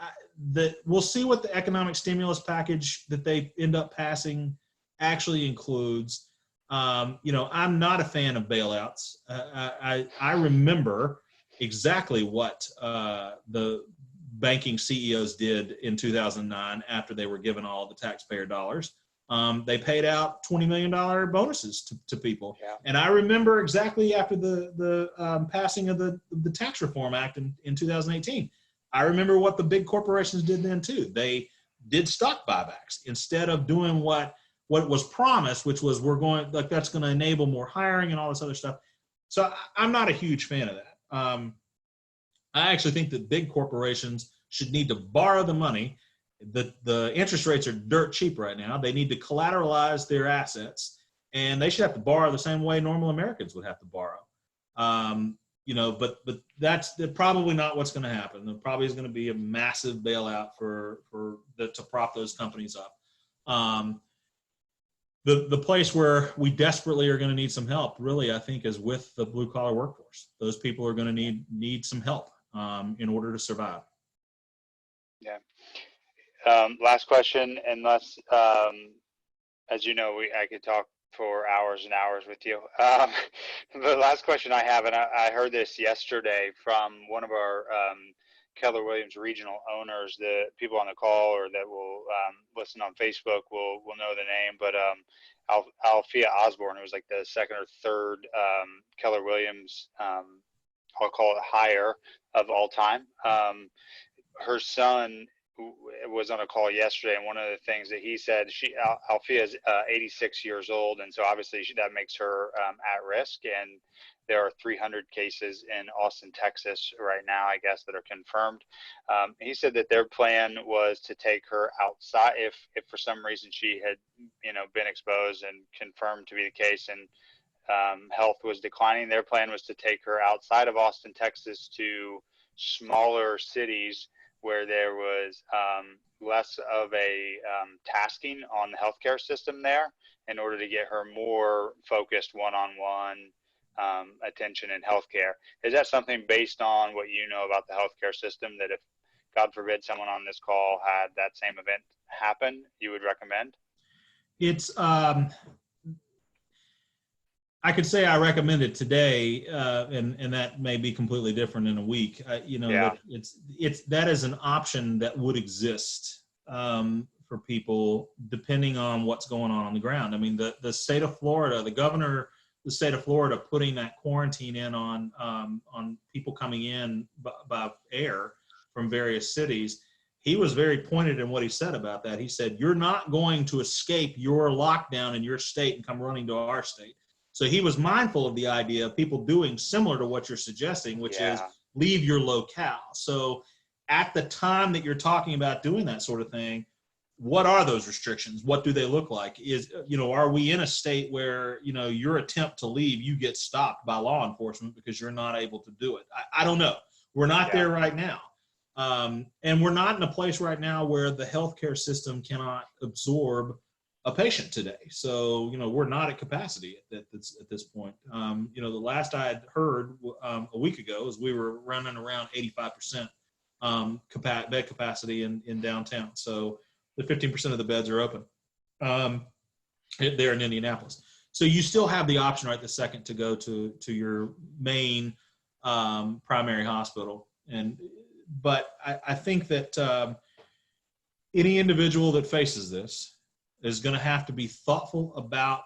We'll see what the economic stimulus package that they end up passing actually includes. I'm not a fan of bailouts. I remember exactly what the banking CEOs did in 2009 after they were given all the taxpayer dollars. They paid out $20 million bonuses to people. Yeah. And I remember exactly after the passing of the Tax Reform Act in 2018, I remember what the big corporations did then too. They did stock buybacks instead of doing what was promised, which was that's going to enable more hiring and all this other stuff. So I'm not a huge fan of that. I actually think that big corporations should need to borrow the money. The interest rates are dirt cheap right now. They need to collateralize their assets, and they should have to borrow the same way normal Americans would have to borrow. But that's probably not what's going to happen. There probably is going to be a massive bailout to prop those companies up. The place where we desperately are going to need some help, really, I think, is with the blue collar workforce. Those people are going to need some help in order to survive. Yeah. Last question, unless, as you know, I could talk for hours and hours with you. The last question I have, and I heard this yesterday from one of our Keller Williams regional owners. The people on the call or that will listen on Facebook will know the name, but Althea Osborne, who was like the second or third Keller Williams, I'll call it hire of all time. Her son was on a call yesterday, and one of the things that he said, Althea is 86 years old, and so obviously that makes her at risk. And there are 300 cases in Austin, Texas right now, I guess, that are confirmed. He said that their plan was to take her outside if for some reason she had, been exposed and confirmed to be the case, and health was declining. Their plan was to take her outside of Austin, Texas, to smaller cities where there was less of a tasking on the healthcare system there, in order to get her more focused one-on-one attention in healthcare. Is that something, based on what you know about the healthcare system, that if, God forbid, someone on this call had that same event happen, you would recommend? It's I could say I recommend it today, and that may be completely different in a week. Yeah. That is an option that would exist for people depending on what's going on the ground. I mean, the state of Florida, the governor, the state of Florida, putting that quarantine in on people coming in by air from various cities. He was very pointed in what he said about that. He said, "You're not going to escape your lockdown in your state and come running to our state." So he was mindful of the idea of people doing similar to what you're suggesting, which is leave your locale. So at the time that you're talking about doing that sort of thing, what are those restrictions? What do they look like? Are we in a state where, your attempt to leave, you get stopped by law enforcement because you're not able to do it? I don't know. We're not there right now. And we're not in a place right now where the healthcare system cannot absorb a patient today. So, we're not at capacity at this point. The last I had heard a week ago is we were running around 85% bed capacity in downtown. So the 15% of the beds are open there in Indianapolis. So you still have the option right this second to go to your main primary hospital. But I think that any individual that faces this is going to have to be thoughtful about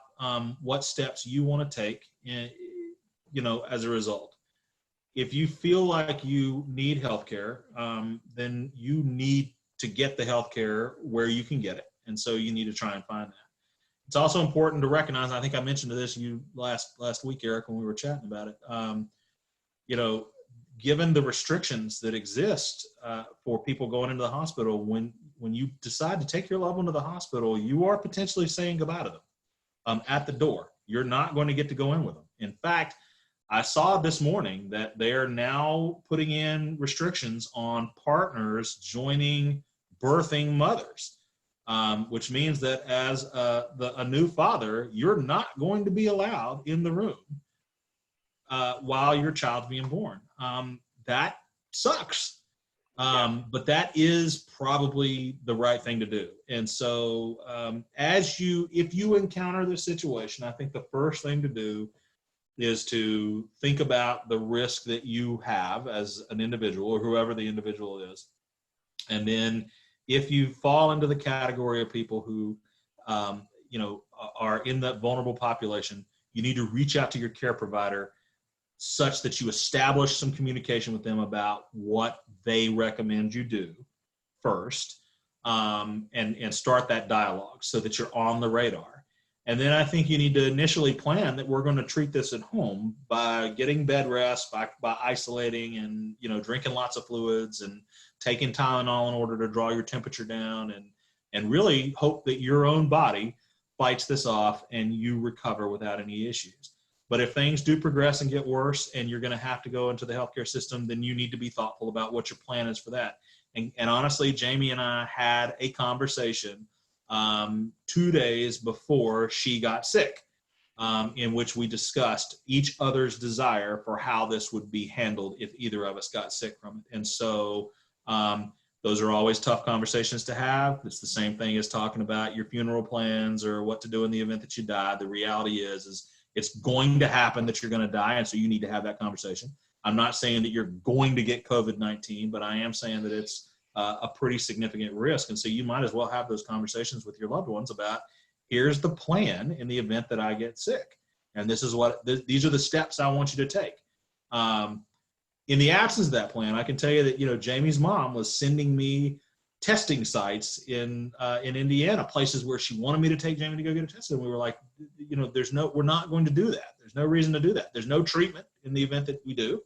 what steps you want to take, as a result. If you feel like you need healthcare, then you need to get the healthcare where you can get it. And so you need to try and find that. It's also important to recognize, I think I mentioned this to you last week, Eric, when we were chatting about it, given the restrictions that exist for people going into the hospital, when you decide to take your loved one to the hospital, you are potentially saying goodbye to them at the door. You're not going to get to go in with them. In fact, I saw this morning that they're now putting in restrictions on partners joining birthing mothers, which means that as a new father, you're not going to be allowed in the room while your child's being born. That sucks. But that is probably the right thing to do. And so if you encounter this situation, I think the first thing to do is to think about the risk that you have as an individual, or whoever the individual is. And then if you fall into the category of people who are in that vulnerable population, you need to reach out to your care provider such that you establish some communication with them about what they recommend you do first, and start that dialogue so that you're on the radar. And then I think you need to initially plan that we're going to treat this at home by getting bed rest, by isolating, and drinking lots of fluids and taking Tylenol in order to draw your temperature down, and really hope that your own body fights this off and you recover without any issues. But if things do progress and get worse and you're going to have to go into the healthcare system, then you need to be thoughtful about what your plan is for that. And honestly, Jamie and I had a conversation 2 days before she got sick, in which we discussed each other's desire for how this would be handled if either of us got sick from it. And so those are always tough conversations to have. It's the same thing as talking about your funeral plans or what to do in the event that you die. The reality is it's going to happen that you're going to die, and so you need to have that conversation. I'm not saying that you're going to get COVID-19, but I am saying that it's a pretty significant risk. And so you might as well have those conversations with your loved ones about, here's the plan in the event that I get sick. And this is these are the steps I want you to take. In the absence of that plan, I can tell you that, Jamie's mom was sending me testing sites in Indiana, places where she wanted me to take Jamie to go get a test. And we were like, we're not going to do that. There's no reason to do that. There's no treatment in the event that we do.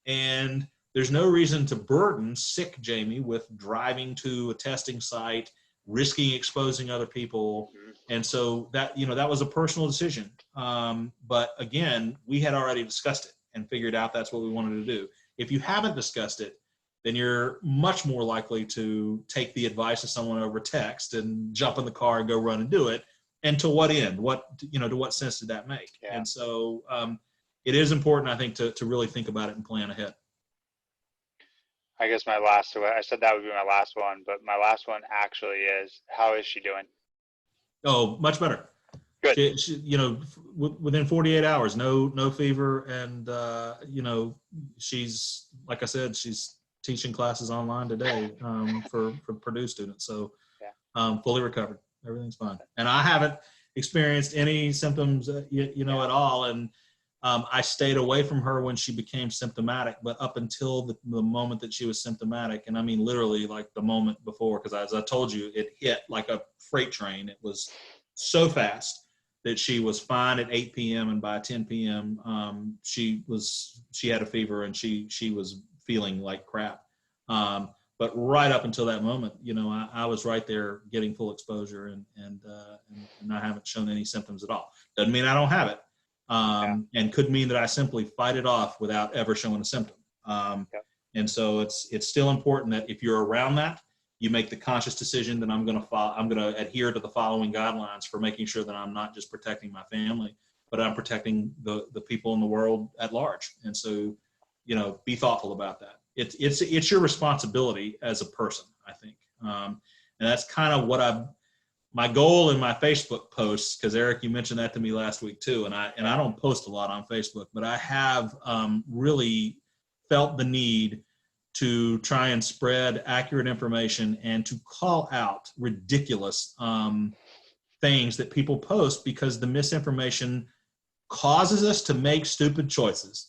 And there's no reason to burden sick Jamie with driving to a testing site, risking exposing other people. And so that was a personal decision. But again, we had already discussed it and figured out that's what we wanted to do. If you haven't discussed it, then you're much more likely to take the advice of someone over text and jump in the car and go run and do it. And to what end? To what sense did that make? Yeah. And so it is important, I think, to really think about it and plan ahead. I guess I said that would be my last one, but my last one actually is, how is she doing? Oh, much better. Good. She, within 48 hours, no fever. And, she's, like I said, she's teaching classes online today for Purdue students. So fully recovered. Everything's fine. And I haven't experienced any symptoms, at all. And I stayed away from her when she became symptomatic, but up until the moment that she was symptomatic, and I mean literally like the moment before, because as I told you, it hit like a freight train. It was so fast that she was fine at 8 p.m. and by 10 p.m. She had a fever and she was feeling like crap. But right up until that moment, I was right there getting full exposure and I haven't shown any symptoms at all. Doesn't mean I don't have it. And could mean that I simply fight it off without ever showing a symptom. And so it's still important that if you're around that, you make the conscious decision that I'm going to adhere to the following guidelines for making sure that I'm not just protecting my family, but I'm protecting the people in the world at large. And so, be thoughtful about that. It's your responsibility as a person, I think. And that's kind of what my goal in my Facebook posts, because Eric, you mentioned that to me last week too, and I don't post a lot on Facebook, but I have really felt the need to try and spread accurate information and to call out ridiculous things that people post, because the misinformation causes us to make stupid choices.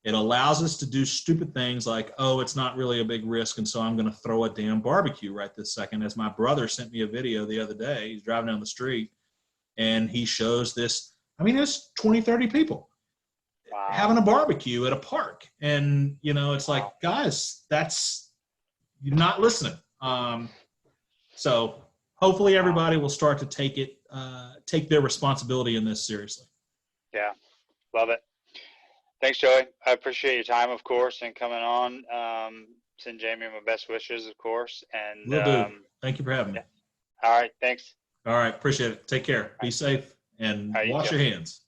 It allows us to do stupid things like, oh, it's not really a big risk, and so I'm going to throw a damn barbecue right this second. As my brother sent me a video the other day, he's driving down the street, and he shows this. I mean, there's 20, 30 people having a barbecue at a park. And, it's like, guys, you're not listening. So hopefully everybody will start to take their responsibility in this seriously. Yeah, love it. Thanks, Joey. I appreciate your time, of course, and coming on. Send Jamie my best wishes, of course. And will do. Thank you for having me. All right. Thanks. All right. Appreciate it. Take care. Be safe and wash your hands.